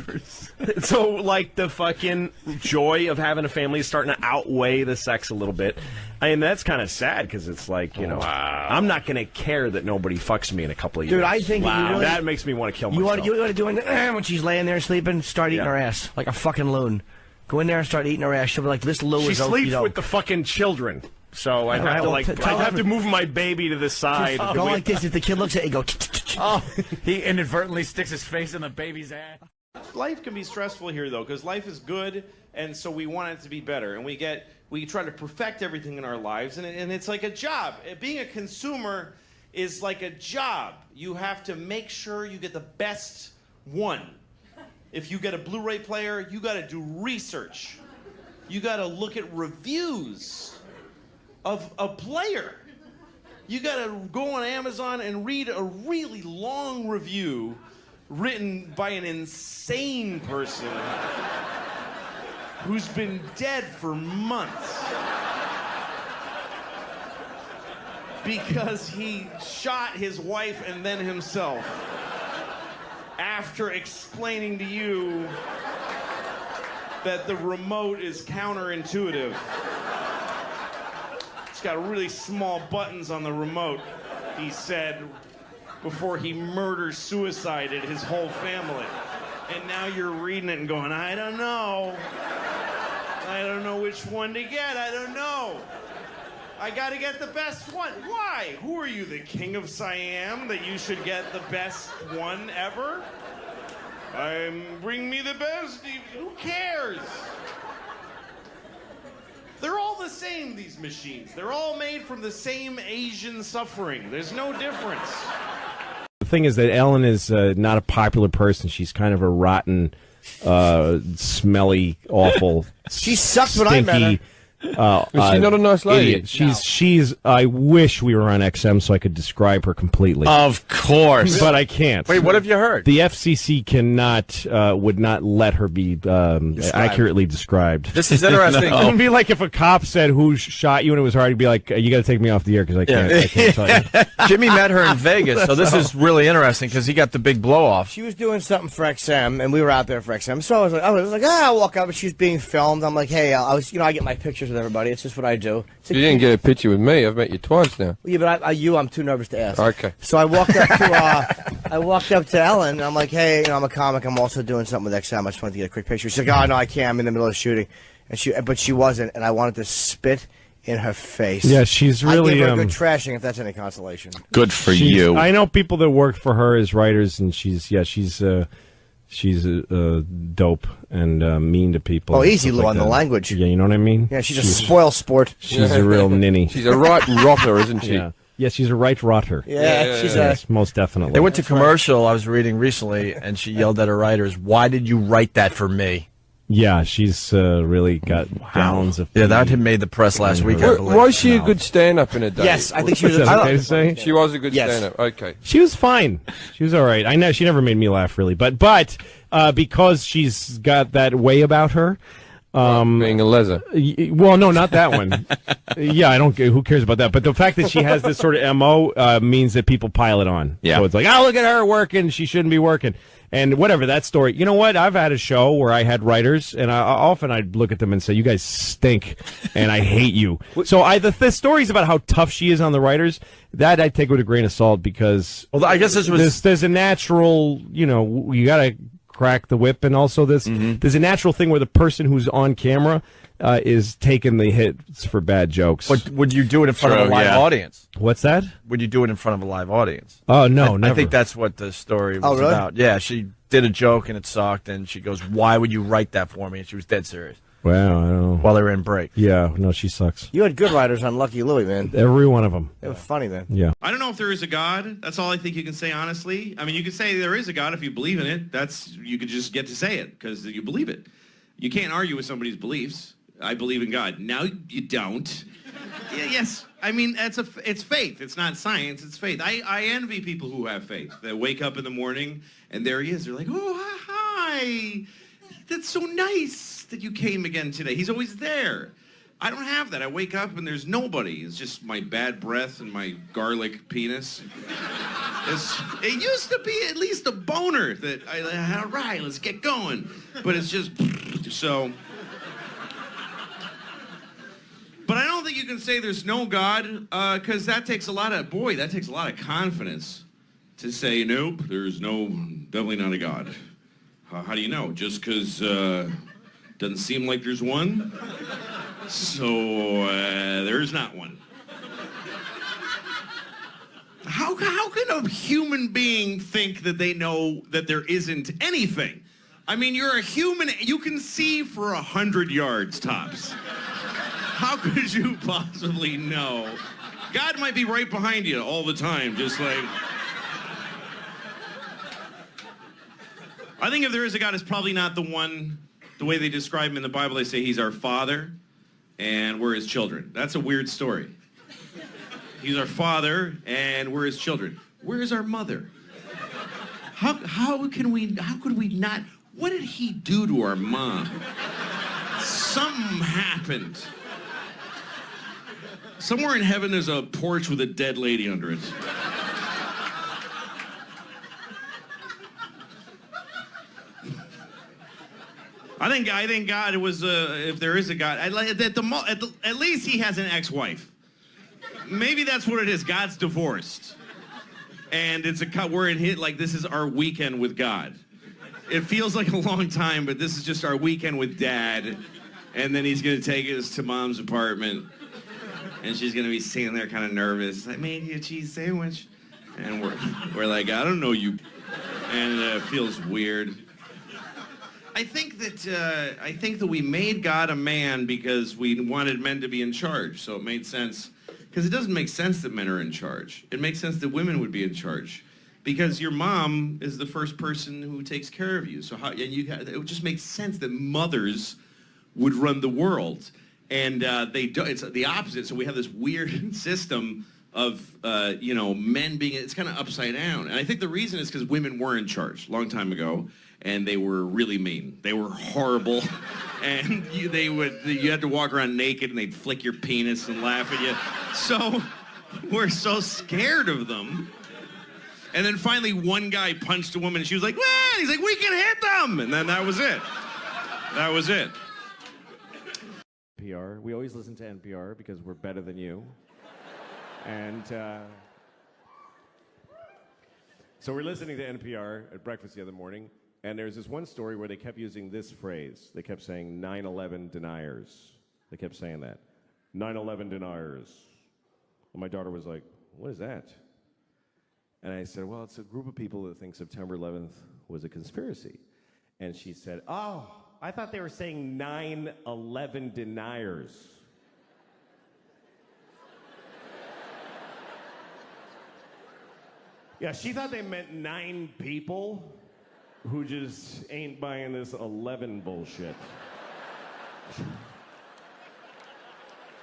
like the fucking joy of having a family is starting to outweigh the sex a little bit. And that's kind of sad because it's like, you know, I'm not going to care that nobody fucks me in a couple of years. Dude, I think that makes me want to kill myself. You want to do it when she's laying there sleeping, start eating her ass like a fucking loon. Go in there and start eating her ass. She'll be like, this Lou is She sleeps with the fucking children. So I have to move my baby to the side. Go like this. If the kid looks at it, go. Oh, he inadvertently sticks his face in the baby's ass. Life can be stressful here, though, because life is good, and so we want it to be better. And we try to perfect everything in our lives, and it's like a job. Being a consumer is like a job. You have to make sure you get the best one. If you get a Blu-ray player, you got to do research. You got to look at reviews of a player. You gotta go on Amazon and read a really long review written by an insane person who's been dead for months because he shot his wife and then himself after explaining to you that the remote is counterintuitive. It's got really small buttons on the remote, he said, before he murder-suicided his whole family. And now you're reading it and going, I don't know. I don't know which one to get. I don't know. I gotta get the best one. Why? Who are you, the king of Siam, that you should get the best one ever? Bring me the best. Who cares? They're all the same, these machines. They're all made from the same Asian suffering. There's no difference. The thing is that Ellen is not a popular person. She's kind of a rotten, smelly, awful. She sucked when I met her. Is she not a nice lady? Idiot. She's. I wish we were on XM so I could describe her completely. Of course, but I can't. Wait, what have you heard? The FCC cannot, would not let her be accurately described. This is interesting. It would be like if a cop said who shot you, and it was hard to be like, you got to take me off the air because I can't tell you. Jimmy met her in Vegas, so this is really interesting because he got the big blow off. She was doing something for XM, and we were out there for XM. So I was like, I'll walk up, and she was being filmed. I'm like, hey, I get my pictures with everybody. It's just what I do. You didn't get a picture with me. I've met you twice now. Yeah, but I'm too nervous to ask. Okay. So I walked up to Ellen, and I'm like, hey, I'm a comic. I'm also doing something with XM. I just wanted to get a quick picture. She's like, oh no, I can't. I'm in the middle of shooting, but she wasn't, and I wanted to spit in her face. Yeah, she's really I give her a good trashing if that's any consolation. Good for you. I know people that work for her as writers, and she's dope and mean to people. Oh, easy, Lou, on the language. Yeah, you know what I mean? Yeah, she's a spoil sport. She's a real ninny. She's a right rotter, isn't she? Yeah, she's a right rotter. She's most definitely. They went to commercial I was reading recently, and she yelled at her writers, "Why did you write that for me?" Yeah, she's really got gallons of. Yeah, that had made the press last week. Was she a good stand-up in a day? Yes, I think she was. Okay to say? She was a good stand-up. Okay, she was fine. She was all right. I know she never made me laugh really, but because she's got that way about her. Being a leather. Well, no, not that one. Yeah, I don't. Who cares about that? But the fact that she has this sort of MO means that people pile it on. Yeah. So it's like, oh, look at her working. She shouldn't be working. And whatever, that story. You know what? I've had a show where I had writers, and I'd look at them and say, you guys stink, and I hate you. So the stories about how tough she is on the writers, that I take with a grain of salt because I guess there's a natural, you got to crack the whip, and also there's a natural thing where the person who's on camera is taking the hits for bad jokes. But would you do it in front of a live audience? What's that? Would you do it in front of a live audience? Oh, no, never. I think that's what the story was really? about. Yeah, she did a joke and it sucked, and she goes, "Why would you write that for me?" And she was dead serious. Well, I don't know. While they were in break. Yeah, no, she sucks. You had good writers on Lucky Louie, man. Every one of them. It was funny, man. Yeah. I don't know if there is a God. That's all I think you can say, honestly. I mean, you can say there is a God if you believe in it. You could just get to say it because you believe it. You can't argue with somebody's beliefs. I believe in God. Now you don't. Yes. I mean, it's faith. It's not science. It's faith. I envy people who have faith. They wake up in the morning and there he is. They're like, oh, hi. That's so nice that you came again today. He's always there. I don't have that. I wake up and there's nobody. It's just my bad breath and my garlic penis. It used to be at least a boner that all right, let's get going. But it's just so. But I don't think you can say there's no God, because that takes a lot of confidence to say, nope, there's definitely not a God. How do you know? Just because doesn't seem like there's one? So there's not one. How can a human being think that they know that there isn't anything? I mean, you're a human. You can see for 100 yards tops. How could you possibly know? God might be right behind you all the time, just like... I think if there is a God, it's probably not the way they describe him in the Bible. They say he's our father and we're his children. That's a weird story. He's our father, and we're his children. Where is our mother? How could we not? What did he do to our mom? Something happened. Somewhere in heaven there's a porch with a dead lady under it. I think God was, if there is a God, at least he has an ex-wife. Maybe that's what it is. God's divorced. And we're in hit, like this is our weekend with God. It feels like a long time, but this is just our weekend with Dad. And then he's going to take us to Mom's apartment. And she's going to be sitting there kind of nervous. I made you a cheese sandwich. And we're like, I don't know you. And it feels weird. I think that we made God a man because we wanted men to be in charge. So it made sense. Because it doesn't make sense that men are in charge. It makes sense that women would be in charge. Because your mom is the first person who takes care of you. So it would just make sense that mothers would run the world. And they do. It's the opposite. So we have this weird system of men being. It's kind of upside down. And I think the reason is because women were in charge a long time ago, and they were really mean. They were horrible, and you had to walk around naked, and they'd flick your penis and laugh at you. So we're so scared of them. And then finally, one guy punched a woman, and she was like, "What?" He's like, "We can hit them," and then that was it. That was it. NPR. We always listen to NPR because we're better than you. And so we're listening to NPR at breakfast the other morning, and there's this one story where they kept using this phrase. They kept saying 9/11 deniers. They kept saying that. 9/11 deniers. And my daughter was like, "What is that?" And I said, "Well, it's a group of people that think September 11th was a conspiracy." And she said, "Oh, I thought they were saying 9/11 deniers." Yeah, she thought they meant 9 people who just ain't buying this 11 bullshit.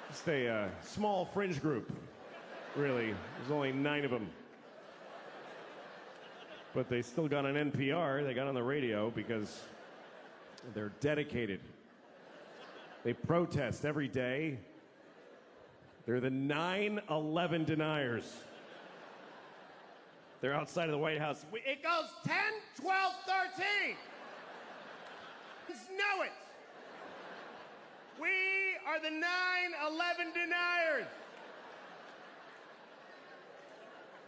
It's a small fringe group, really. There's only 9 of them. But they still got on NPR, they got on the radio because they're dedicated. They protest every day. They're the 9/11 deniers. They're outside of the White House. It goes 10, 12, 13. Just know it. We are the 9/11 deniers.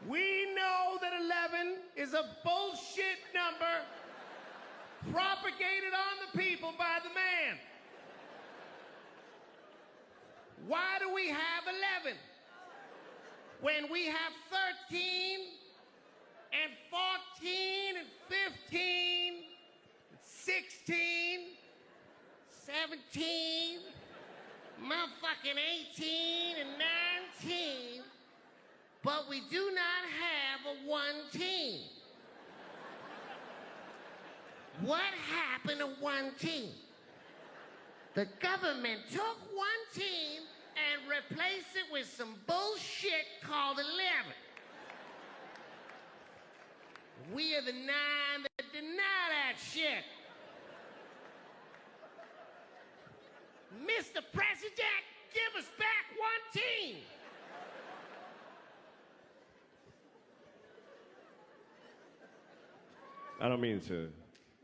We know that 11 is a bullshit number propagated on the people by the man. Why do we have 11 when we have 13 and 14 and 15 and 16, 17, motherfucking 18 and 19, but we do not have a 1 team? What happened to 1 team? The government took 1 team and replaced it with some bullshit called 11. We are the 9 that deny that shit. Mr. President, give us back 1 team. I don't mean to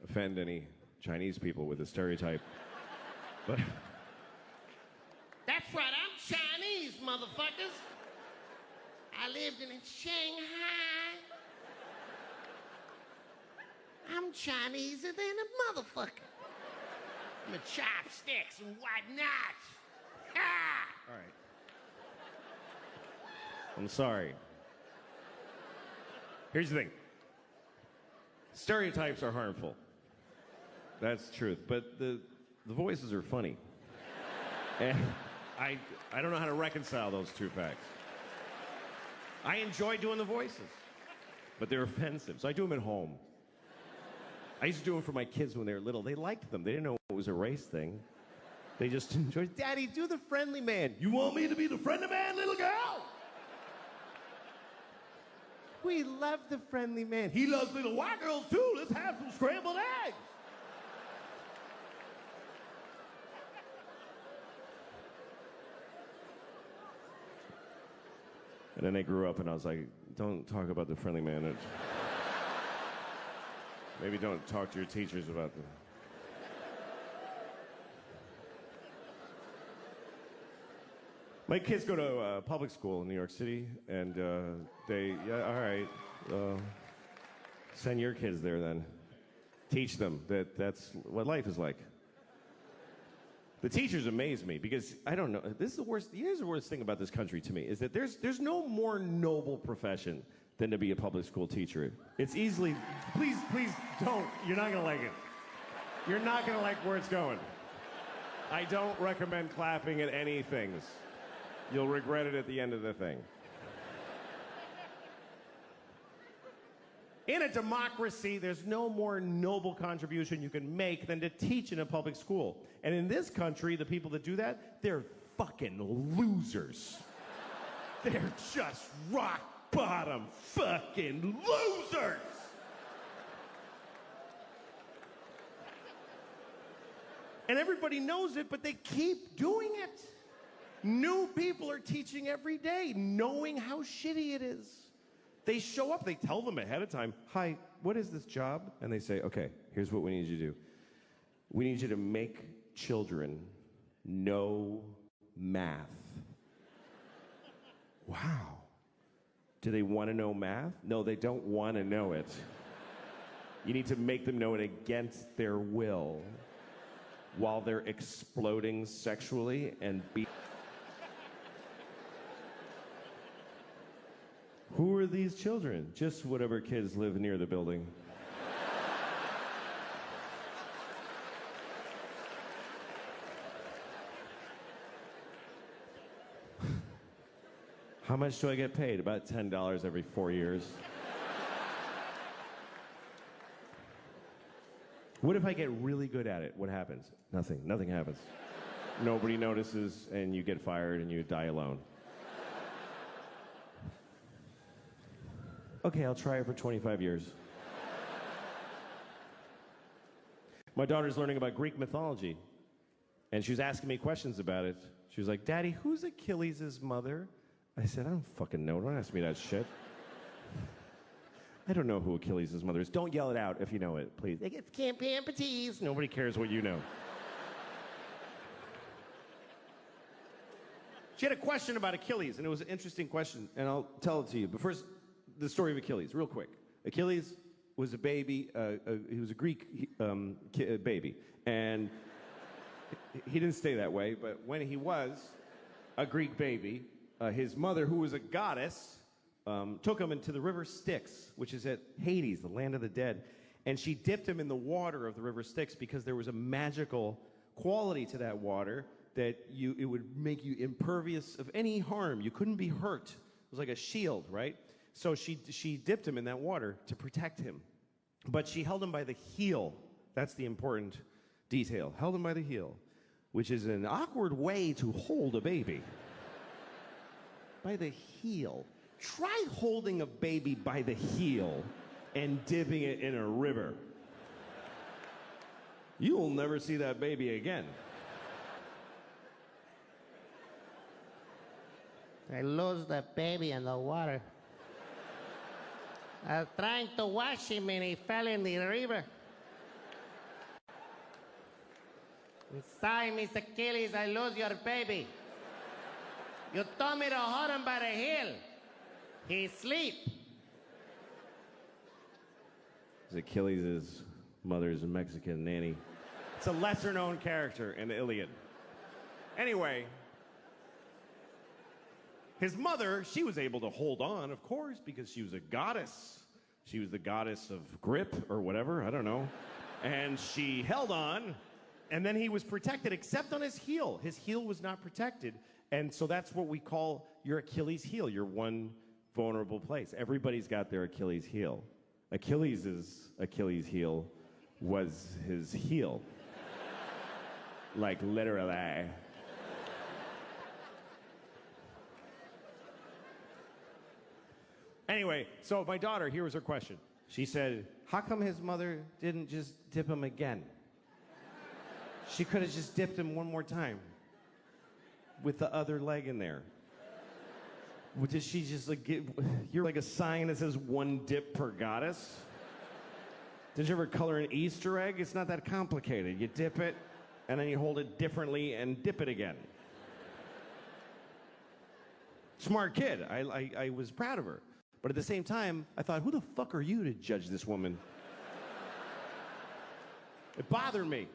offend any Chinese people with the stereotype, but... That's right, I'm Chinese, motherfuckers. I lived in Shanghai. I'm Chineser than a motherfucker. I'm a chopsticks and whatnot. Ha! All right. I'm sorry. Here's the thing. Stereotypes are harmful. That's the truth. But the voices are funny. And I don't know how to reconcile those two facts. I enjoy doing the voices, but they're offensive. So I do them at home. I used to do them for my kids when they were little. They liked them. They didn't know it was a race thing. They just enjoyed, "Daddy, do the friendly man." "You want me to be the friendly man, little girl?" We love the friendly man. He loves little white girls too. Let's have some scrambled eggs. And then I grew up and I was like, don't talk about the friendly man. Maybe don't talk to your teachers about them. My kids go to public school in New York City, and all right, send your kids there then. Teach them that's what life is like. The teachers amaze me because I don't know. This is the worst. Here's the worst thing about this country to me is that there's no more noble profession than to be a public school teacher. It's easily. Please don't. You're not gonna like it. You're not gonna like where it's going. I don't recommend clapping at any things. You'll regret it at the end of the thing. In a democracy, there's no more noble contribution you can make than to teach in a public school. And in this country, the people that do that, they're fucking losers. They're just rock bottom fucking losers. And everybody knows it, but they keep doing it. New people are teaching every day, knowing how shitty it is. They show up, they tell them ahead of time, hi, what is this job? And they say, okay, here's what we need you to do. We need you to make children know math. Wow. Do they want to know math? No, they don't want to know it. You need to make them know it against their will while they're exploding sexually and Who are these children? Just whatever kids live near the building. How much do I get paid? About $10 every 4 years. What if I get really good at it? What happens? Nothing. Nothing happens. Nobody notices, and you get fired, and you die alone. Okay, I'll try it for 25 years. My daughter's learning about Greek mythology, and she was asking me questions about it. She was like, Daddy, who's Achilles' mother? I said, I don't fucking know. Don't ask me that shit. I don't know who Achilles' mother is. Don't yell it out if you know it, please. It's Camp Amputees. Nobody cares what you know. She had a question about Achilles, and it was an interesting question, and I'll tell it to you. But first, the story of Achilles, real quick. Achilles was a baby. He was a Greek baby. And he didn't stay that way, but when he was a Greek baby, his mother, who was a goddess, took him into the river Styx, which is at Hades, the land of the dead. And she dipped him in the water of the river Styx because there was a magical quality to that water that it would make you impervious of any harm. You couldn't be hurt. It was like a shield, right? So she dipped him in that water to protect him. But she held him by the heel. That's the important detail. Held him by the heel, which is an awkward way to hold a baby. By the heel. Try holding a baby by the heel and dipping it in a river. You will never see that baby again. I lost the baby in the water. I was trying to wash him and he fell in the river. I'm sorry, Miss Achilles, I lost your baby. You told me to hold him by the heel. He sleep. Achilles' mother's a Mexican nanny. It's a lesser-known character in the Iliad. Anyway, his mother, she was able to hold on, of course, because she was a goddess. She was the goddess of grip or whatever, I don't know. And she held on, and then he was protected, except on his heel. His heel was not protected, and so that's what we call your Achilles heel, your one vulnerable place. Everybody's got their Achilles heel. Achilles' Achilles heel was his heel. Like literally. Anyway, so my daughter, here was her question. She said, how come his mother didn't just dip him again? She could have just dipped him one more time with the other leg in there. Did she just like you're like a sign that says one dip per goddess? Did you ever color an Easter egg? It's not that complicated. You dip it, and then you hold it differently and dip it again. Smart kid. I was proud of her. But at the same time, I thought, who the fuck are you to judge this woman? It bothered me.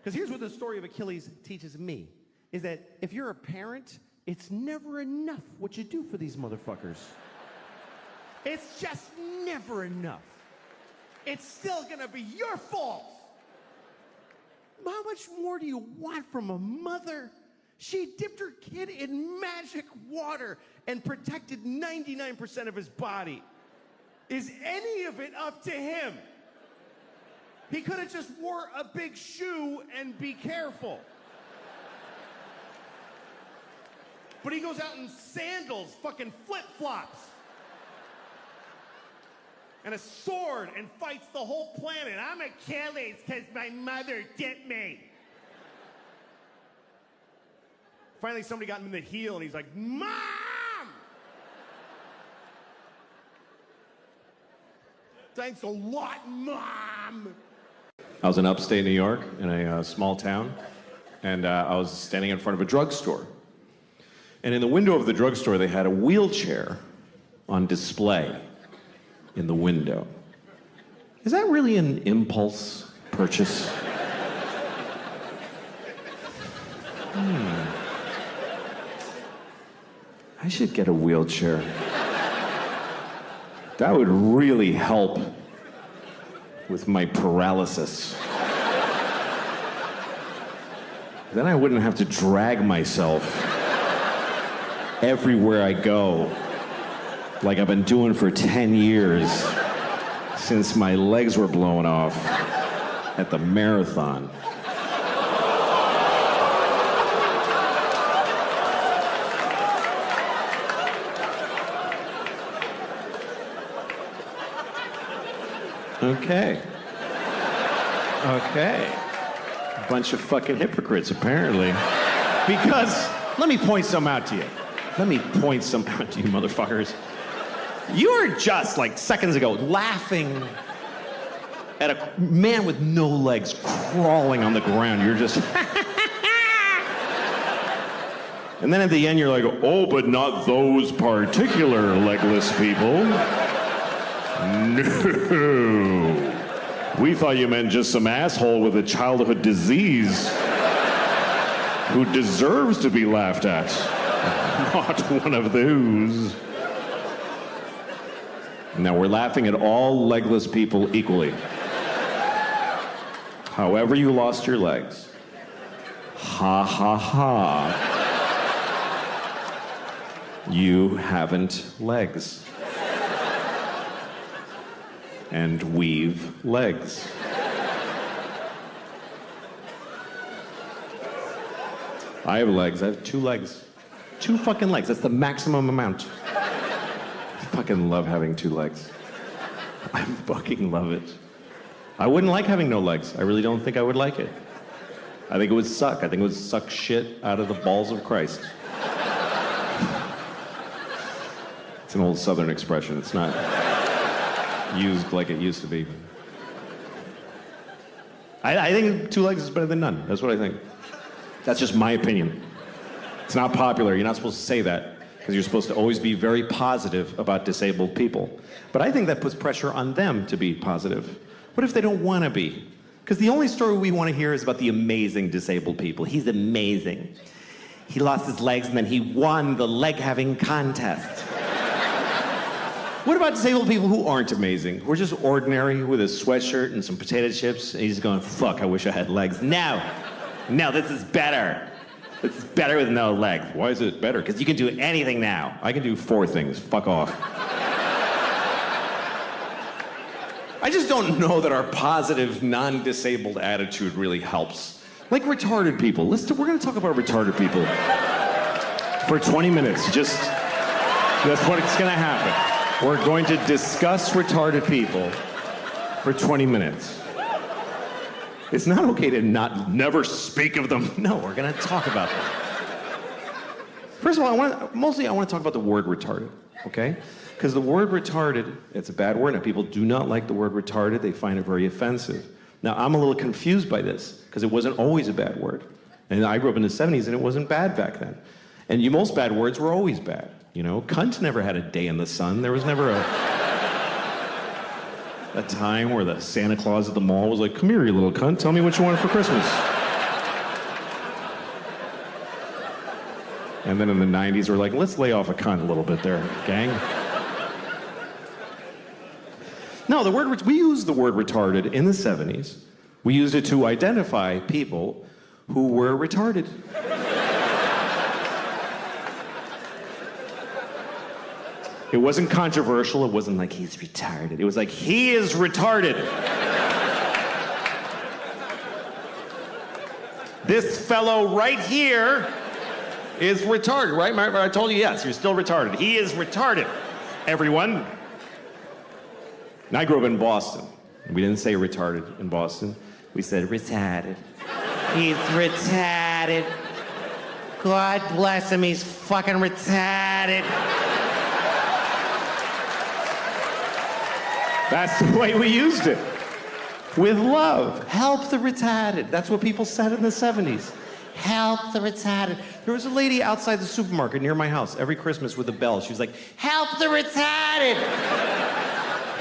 Because here's what the story of Achilles teaches me, is that if you're a parent, it's never enough what you do for these motherfuckers. It's just never enough. It's still gonna be your fault. How much more do you want from a mother? She dipped her kid in magic water and protected 99% of his body. Is any of it up to him? He could have just wore a big shoe and be careful. But he goes out in sandals, fucking flip-flops, and a sword and fights the whole planet. I'm Achilles because my mother dipped me. Finally, somebody got him in the heel, and he's like, Mom! Thanks a lot, Mom! I was in upstate New York in a small town, and I was standing in front of a drugstore. And in the window of the drugstore, they had a wheelchair on display in the window. Is that really an impulse purchase? I should get a wheelchair. That would really help with my paralysis. Then I wouldn't have to drag myself everywhere I go, like I've been doing for 10 years since my legs were blown off at the marathon. Okay. Bunch of fucking hypocrites, apparently. Because, let me point some out to you. Let me point some out to you, motherfuckers. You were just, like, seconds ago, laughing at a man with no legs crawling on the ground. You're just... And then at the end, you're like, oh, but not those particular legless people. No. We thought you meant just some asshole with a childhood disease who deserves to be laughed at. Not one of those. Now, we're laughing at all legless people equally. However you lost your legs. Ha ha ha. You haven't legs. And we've legs. I have legs. I have 2 legs. 2 fucking legs. That's the maximum amount. I fucking love having 2 legs. I fucking love it. I wouldn't like having no legs. I really don't think I would like it. I think it would suck. I think it would suck shit out of the balls of Christ. It's an old Southern expression. It's not used like it used to be. I think 2 legs is better than none. That's what I think. That's just my opinion. It's not popular. You're not supposed to say that because you're supposed to always be very positive about disabled people. But I think that puts pressure on them to be positive. What if they don't want to be? Because the only story we want to hear is about the amazing disabled people. He's amazing. He lost his legs and then he won the leg-having contest. What about disabled people who aren't amazing? Who are just ordinary with a sweatshirt and some potato chips, and he's going, fuck, I wish I had legs. No, this is better. This is better with no legs. Why is it better? Because you can do anything now. I can do 4 things. Fuck off. I just don't know that our positive, non-disabled attitude really helps. Like retarded people. We're going to talk about retarded people for 20 minutes. That's what's going to happen. We're going to discuss retarded people for 20 minutes. It's not okay to never speak of them. No, we're going to talk about them. First of all, I want to talk about the word retarded, okay? Because the word retarded, it's a bad word. Now, people do not like the word retarded. They find it very offensive. Now, I'm a little confused by this, because it wasn't always a bad word. And I grew up in the 70s, and it wasn't bad back then. And most bad words were always bad. You know, cunt never had a day in the sun. There was never a time where the Santa Claus at the mall was like, come here, you little cunt, tell me what you want for Christmas. And then in the 90s, we're like, let's lay off a cunt a little bit there, gang. No, we used the word retarded in the 70s. We used it to identify people who were retarded. It wasn't controversial. It wasn't like, he's retarded. It was like, he is retarded. This fellow right here is retarded, right? I told you, yes, you're still retarded. He is retarded, everyone. And I grew up in Boston. We didn't say retarded in Boston. We said retarded. He's retarded. God bless him, he's fucking retarded. That's the way we used it. With love. Help the retarded. That's what people said in the 70s. Help the retarded. There was a lady outside the supermarket near my house every Christmas with a bell. She was like, help the retarded.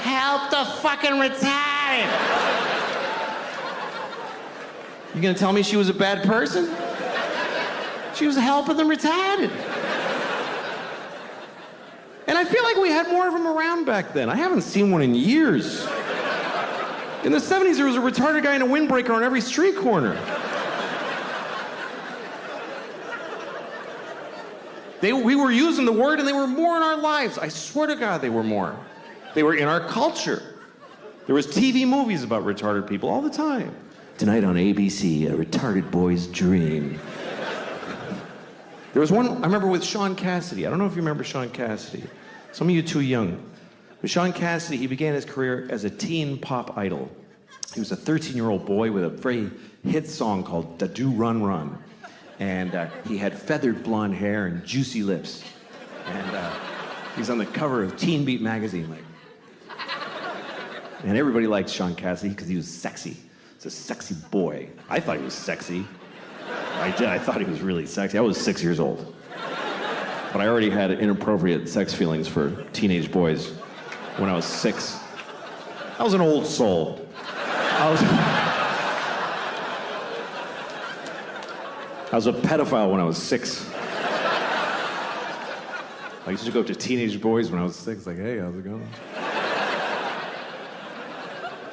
Help the fucking retarded. You gonna tell me she was a bad person? She was helping the retarded. And I feel like we had more of them around back then. I haven't seen one in years. In the 70s, there was a retarded guy in a windbreaker on every street corner. We were using the word, and they were more in our lives. I swear to God, they were more. They were in our culture. There was TV movies about retarded people all the time. Tonight on ABC, a retarded boy's dream. There was one, I remember with Sean Cassidy. I don't know if you remember Sean Cassidy. Some of you too young. But Sean Cassidy, he began his career as a teen pop idol. He was a 13-year-old boy with a very hit song called Da Do Run Run. And he had feathered blonde hair and juicy lips. And he's on the cover of Teen Beat magazine. And everybody liked Sean Cassidy because he was sexy. He's a sexy boy. I thought he was sexy. I thought he was really sexy. I was 6 years old. But I already had inappropriate sex feelings for teenage boys when I was 6. I was an old soul. I was a pedophile when I was 6. I used to go up to teenage boys when I was 6, like, hey, how's it going?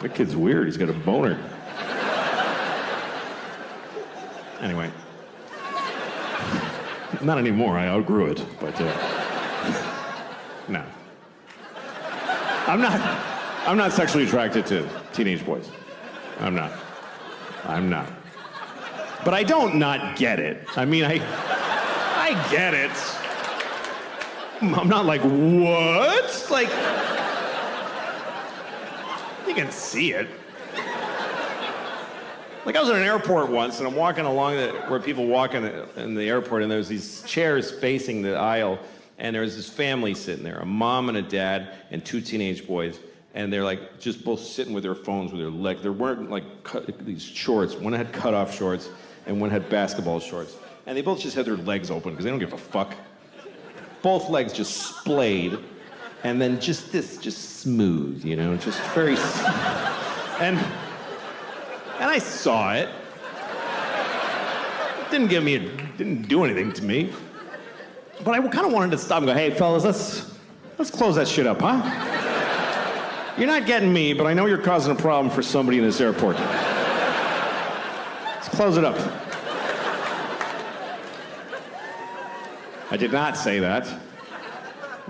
That kid's weird, he's got a boner. Anyway. Not anymore, I outgrew it, but no. I'm not sexually attracted to teenage boys. I'm not. But I don't not get it. I mean, I get it. I'm not like, what? Like, you can see it. Like, I was at an airport once, and I'm walking along where people walk in the airport, and there's these chairs facing the aisle, and there's this family sitting there, a mom and a dad and 2 teenage boys, and they're like just both sitting with their phones with their legs. They're wearing like these shorts. One had cut-off shorts, and one had basketball shorts. And they both just had their legs open because they don't give a fuck. Both legs just splayed, and then just smooth, you know, just very. And I saw it. It didn't do anything to me. But I kind of wanted to stop and go, hey, fellas, let's close that shit up, huh? You're not getting me, but I know you're causing a problem for somebody in this airport. Let's close it up. I did not say that.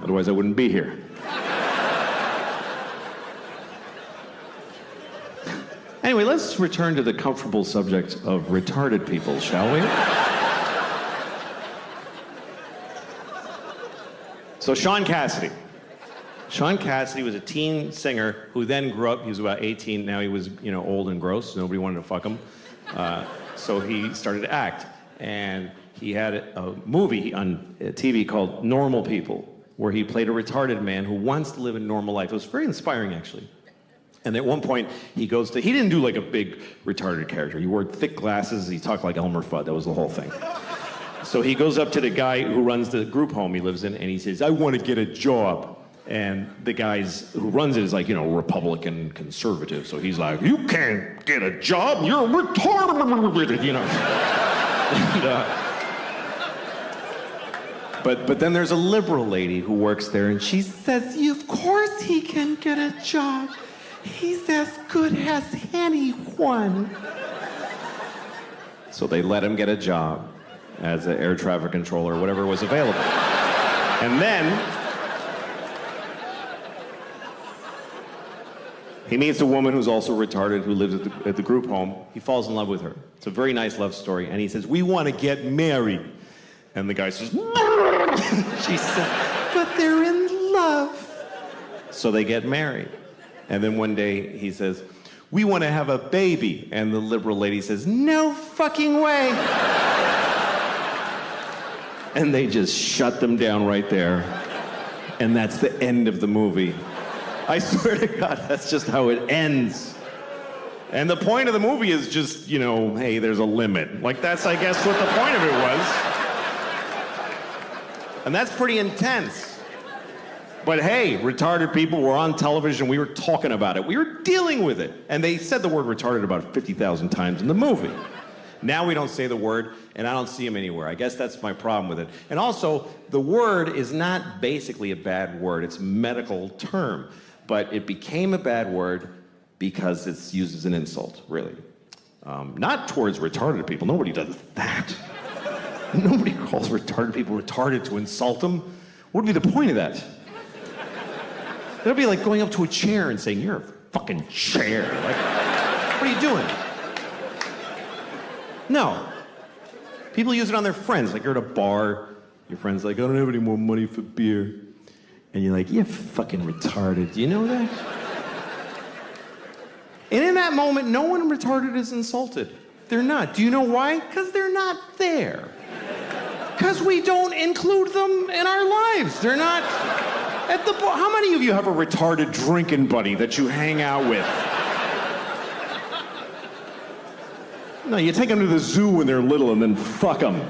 Otherwise, I wouldn't be here. Anyway, let's return to the comfortable subject of retarded people, shall we? So Sean Cassidy. Sean Cassidy was a teen singer who then grew up. He was about 18. Now he was, old and gross. Nobody wanted to fuck him. So he started to act. And he had a movie on TV called Normal People, where he played a retarded man who wants to live a normal life. It was very inspiring, actually. And at one point, he didn't do like a big retarded character. He wore thick glasses. He talked like Elmer Fudd. That was the whole thing. So he goes up to the guy who runs the group home he lives in, and he says, I want to get a job. And the guys who runs it is like, Republican conservative. So he's like, you can't get a job. You're retarded, And, but then there's a liberal lady who works there, and she says, of course he can get a job. He's as good as anyone. So they let him get a job as an air traffic controller, whatever was available. And then he meets a woman who's also retarded who lives at the group home. He falls in love with her. It's a very nice love story. And he says, we want to get married. And the guy says, she says, but they're in love. So they get married. And then one day he says, we want to have a baby. And the liberal lady says, no fucking way. And they just shut them down right there. And that's the end of the movie. I swear to God, that's just how it ends. And the point of the movie is just, hey, there's a limit. Like, that's, I guess, what the point of it was. And that's pretty intense. But hey, retarded people were on television. We were talking about it. We were dealing with it. And they said the word retarded about 50,000 times in the movie. Now we don't say the word, and I don't see them anywhere. I guess that's my problem with it. And also, the word is not basically a bad word. It's a medical term. But it became a bad word because it's used as an insult, really. Not towards retarded people. Nobody does that. Nobody calls retarded people retarded to insult them. What would be the point of that? That would be like going up to a chair and saying, you're a fucking chair. Like, what are you doing? No. People use it on their friends. Like, you're at a bar, your friend's like, I don't have any more money for beer. And you're like, you're fucking retarded. Do you know that? And in that moment, no one retarded is insulted. They're not. Do you know why? Because they're not there. Because we don't include them in our lives. They're not at the bar. How many of you have a retarded drinking buddy that you hang out with? No, you take them to the zoo when they're little and then fuck them.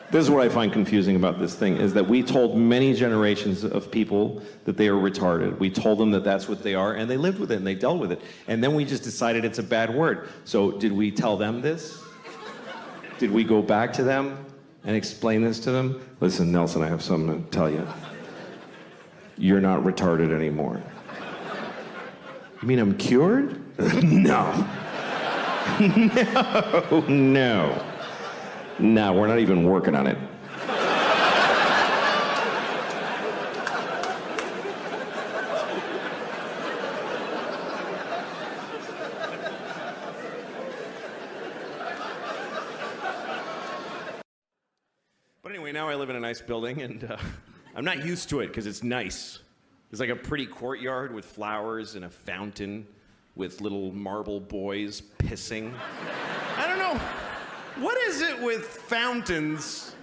This is what I find confusing about this thing, is that we told many generations of people that they are retarded. We told them that that's what they are, and they lived with it, and they dealt with it. And then we just decided it's a bad word. So did we tell them this? Did we go back to them and explain this to them? Listen, Nelson, I have something to tell you. You're not retarded anymore. You mean I'm cured? No. No. No, we're not even working on it. But anyway, now I live in a nice building, and I'm not used to it because it's nice. There's like a pretty courtyard with flowers and a fountain with little marble boys pissing. I don't know. What is it with fountains?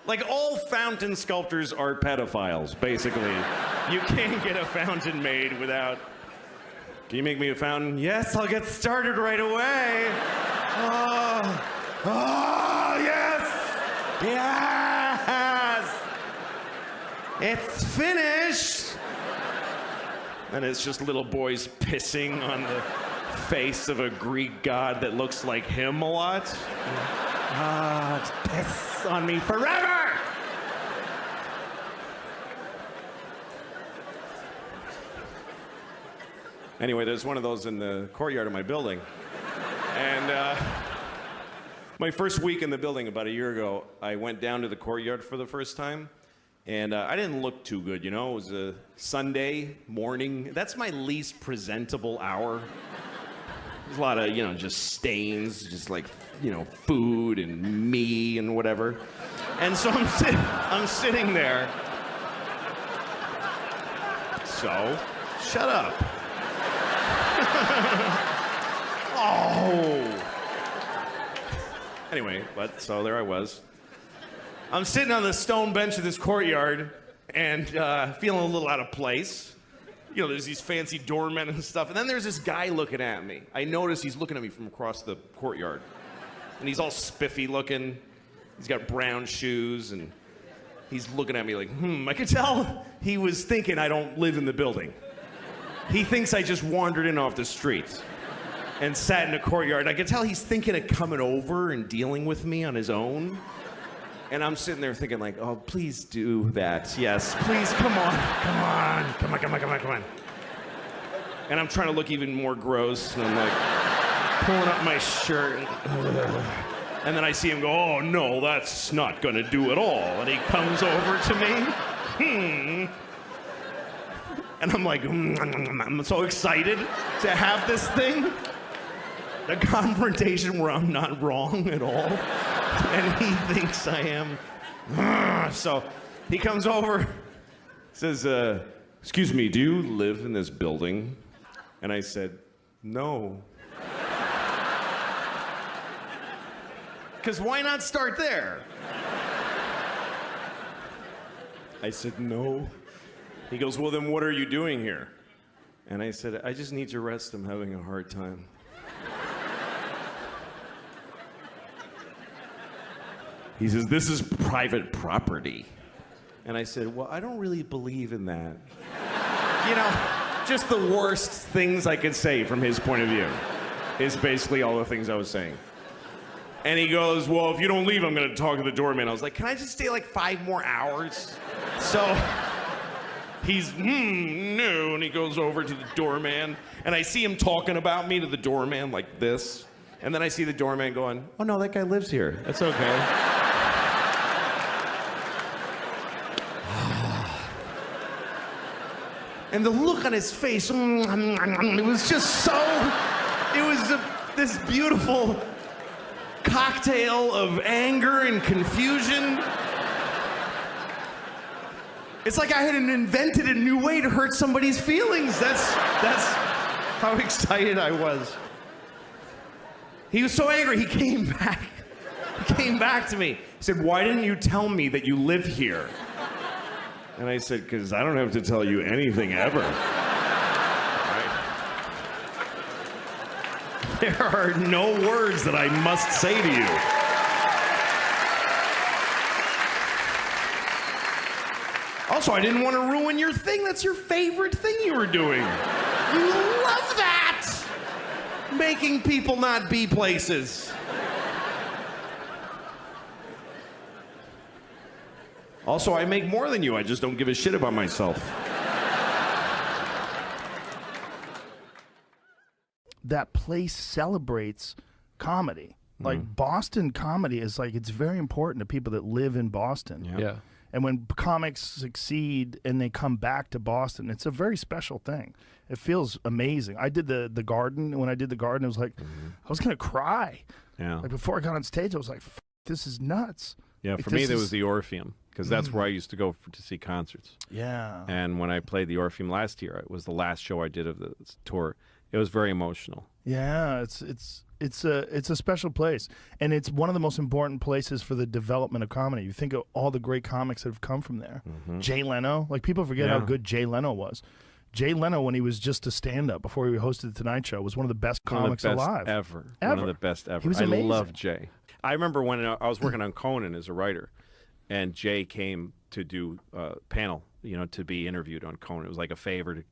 Like, all fountain sculptors are pedophiles, basically. You can't get a fountain made without... Can you make me a fountain? Yes, I'll get started right away. Oh, yes! Yes! It's finished! And it's just little boys pissing on the face of a Greek god that looks like him a lot. It's piss on me forever! Anyway, there's one of those in the courtyard of my building. And my first week in the building about a year ago, I went down to the courtyard for the first time. And I didn't look too good, you know? It was a Sunday morning. That's my least presentable hour. There's a lot of, just stains, just like, food and me and whatever. And so I'm sitting there. So, shut up. Oh. Anyway, so there I was. I'm sitting on the stone bench of this courtyard and feeling a little out of place. There's these fancy doormen and stuff. And then there's this guy looking at me. I notice he's looking at me from across the courtyard. And he's all spiffy looking. He's got brown shoes and he's looking at me like, I could tell he was thinking I don't live in the building. He thinks I just wandered in off the street and sat in a courtyard. I could tell he's thinking of coming over and dealing with me on his own. And I'm sitting there thinking like, oh, please do that. Yes, please, come on. And I'm trying to look even more gross. And I'm like pulling up my shirt. And then I see him go, oh, no, that's not going to do at all. And he comes over to me. And I'm like, I'm so excited to have this thing. The confrontation where I'm not wrong at all. And he thinks I am. So he comes over, says, excuse me, do you live in this building? And I said, no. Because why not start there? I said, no. He goes, well, then what are you doing here? And I said, I just need to rest. I'm having a hard time. He says, this is private property. And I said, well, I don't really believe in that. Just the worst things I could say from his point of view is basically all the things I was saying. And he goes, well, if you don't leave, I'm going to talk to the doorman. I was like, can I just stay like 5 more hours? So he's, no, and he goes over to the doorman. And I see him talking about me to the doorman like this. And then I see the doorman going, oh, no, that guy lives here. That's okay. And the look on his face, it was just so, this beautiful cocktail of anger and confusion. It's like I had invented a new way to hurt somebody's feelings. That's how excited I was. He was so angry, he came back. He came back to me. He said, why didn't you tell me that you live here? And I said, because I don't have to tell you anything ever. Right? There are no words that I must say to you. Also, I didn't want to ruin your thing. That's your favorite thing you were doing. You love that! Making people not be places. Also, I make more than you. I just don't give a shit about myself. That place celebrates comedy. Like Boston comedy is like, it's very important to people that live in Boston. Yeah. And when comics succeed and they come back to Boston, it's a very special thing. It feels amazing. I did the Garden. When I did the Garden, it was like, I was going to cry. Yeah. Like before I got on stage, I was like, this is nuts. Yeah, like, for me, there was the Orpheum, because that's where I used to go to see concerts. Yeah. And when I played the Orpheum last year, it was the last show I did of the tour. It was very emotional. Yeah, it's a special place, and it's one of the most important places for the development of comedy. You think of all the great comics that have come from there. Jay Leno, like people forget how good Jay Leno was. Jay Leno, when he was just a stand-up before he hosted the Tonight Show, was one of the best comics alive. Ever. One of the best ever. He was amazing. I love Jay. I remember when I was working on Conan as a writer, and Jay came to do a panel, to be interviewed on Conan. It was like a favor to,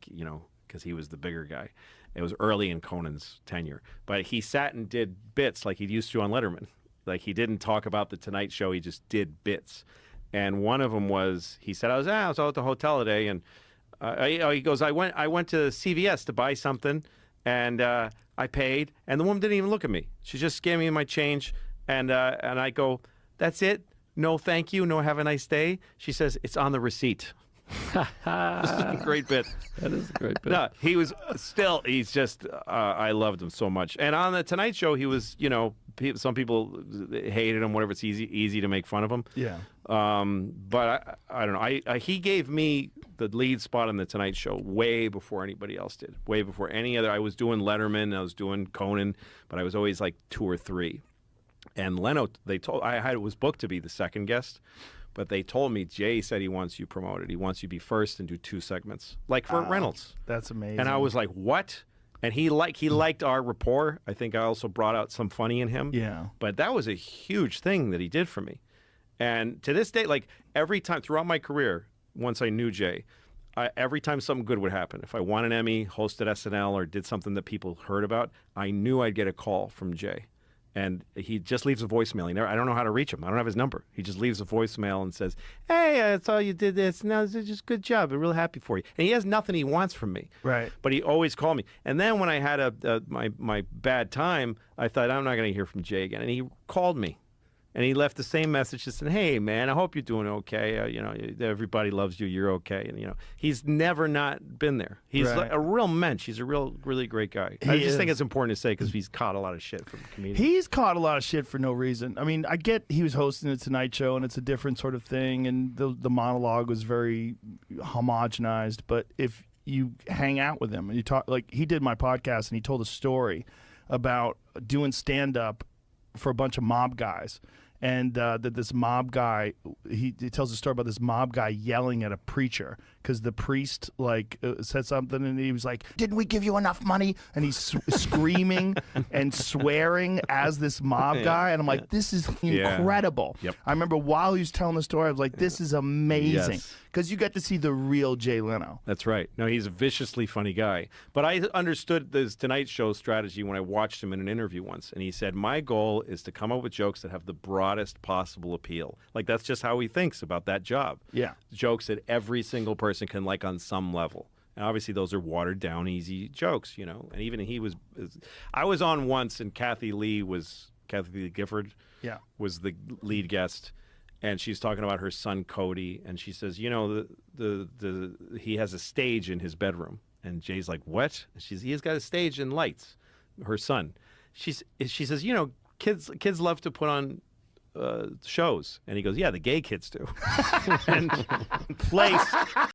because he was the bigger guy. It was early in Conan's tenure. But he sat and did bits like he used to on Letterman. Like he didn't talk about the Tonight Show, he just did bits. And one of them was, he said, I was out at the hotel today, and he goes, I went to CVS to buy something, and I paid, and the woman didn't even look at me. She just gave me my change, and I go, that's it? No thank you, no have a nice day? She says, it's on the receipt. Great bit. That is a great bit. No, he's just, I loved him so much. And on the Tonight Show, he was, some people hated him, whatever. It's easy to make fun of him. Yeah. But I don't know. He gave me the lead spot on the Tonight Show way before anybody else did. Way before any other. I was doing Letterman, I was doing Conan, but I was always like 2 or 3. And Leno, I was booked to be the second guest, but they told me, Jay said he wants you promoted. He wants you to be first and do 2 segments, like Burt Reynolds. That's amazing. And I was like, what? And he liked our rapport. I think I also brought out some funny in him. Yeah. But that was a huge thing that he did for me. And to this day, like every time throughout my career, once I knew Jay, every time something good would happen, if I won an Emmy, hosted SNL, or did something that people heard about, I knew I'd get a call from Jay. And he just leaves a voicemail. I don't know how to reach him. I don't have his number. He just leaves a voicemail and says, "Hey, I saw you did this. No, it's just good job. I'm really happy for you." And he has nothing he wants from me. Right. But he always called me. And then when I had my bad time, I thought, I'm not going to hear from Jay again. And he called me. And he left the same message that said, "Hey, man, I hope you're doing okay. Everybody loves you. You're okay." And, he's never not been there. He's Right. like a real mensch. He's a really great guy. I just think it's important to say because he's caught a lot of shit from comedians. He's caught a lot of shit for no reason. I mean, I get he was hosting the Tonight Show, and it's a different sort of thing, and the monologue was very homogenized. But if you hang out with him and you talk, like he did my podcast, and he told a story about doing stand-up for a bunch of mob guys. And that this mob guy, he tells a story about this mob guy yelling at a preacher because the priest said something, and he was like, "Didn't we give you enough money?" And he's screaming and swearing as this mob guy, and I'm like, "This is incredible." Yep. I remember while he was telling the story, I was like, "This is amazing," because you get to see the real Jay Leno. That's right. No, he's a viciously funny guy. But I understood this Tonight Show strategy when I watched him in an interview once. And he said, my goal is to come up with jokes that have the broadest possible appeal. Like, that's just how he thinks about that job. Yeah. Jokes that every single person can like on some level. And obviously those are watered down, easy jokes, And even I was on once, and Kathy Lee Gifford was the lead guest. And she's talking about her son Cody, and she says, he has a stage in his bedroom. And Jay's like, what? He has got a stage and lights. Her son. She says, kids love to put on shows. And he goes, yeah, the gay kids do. And place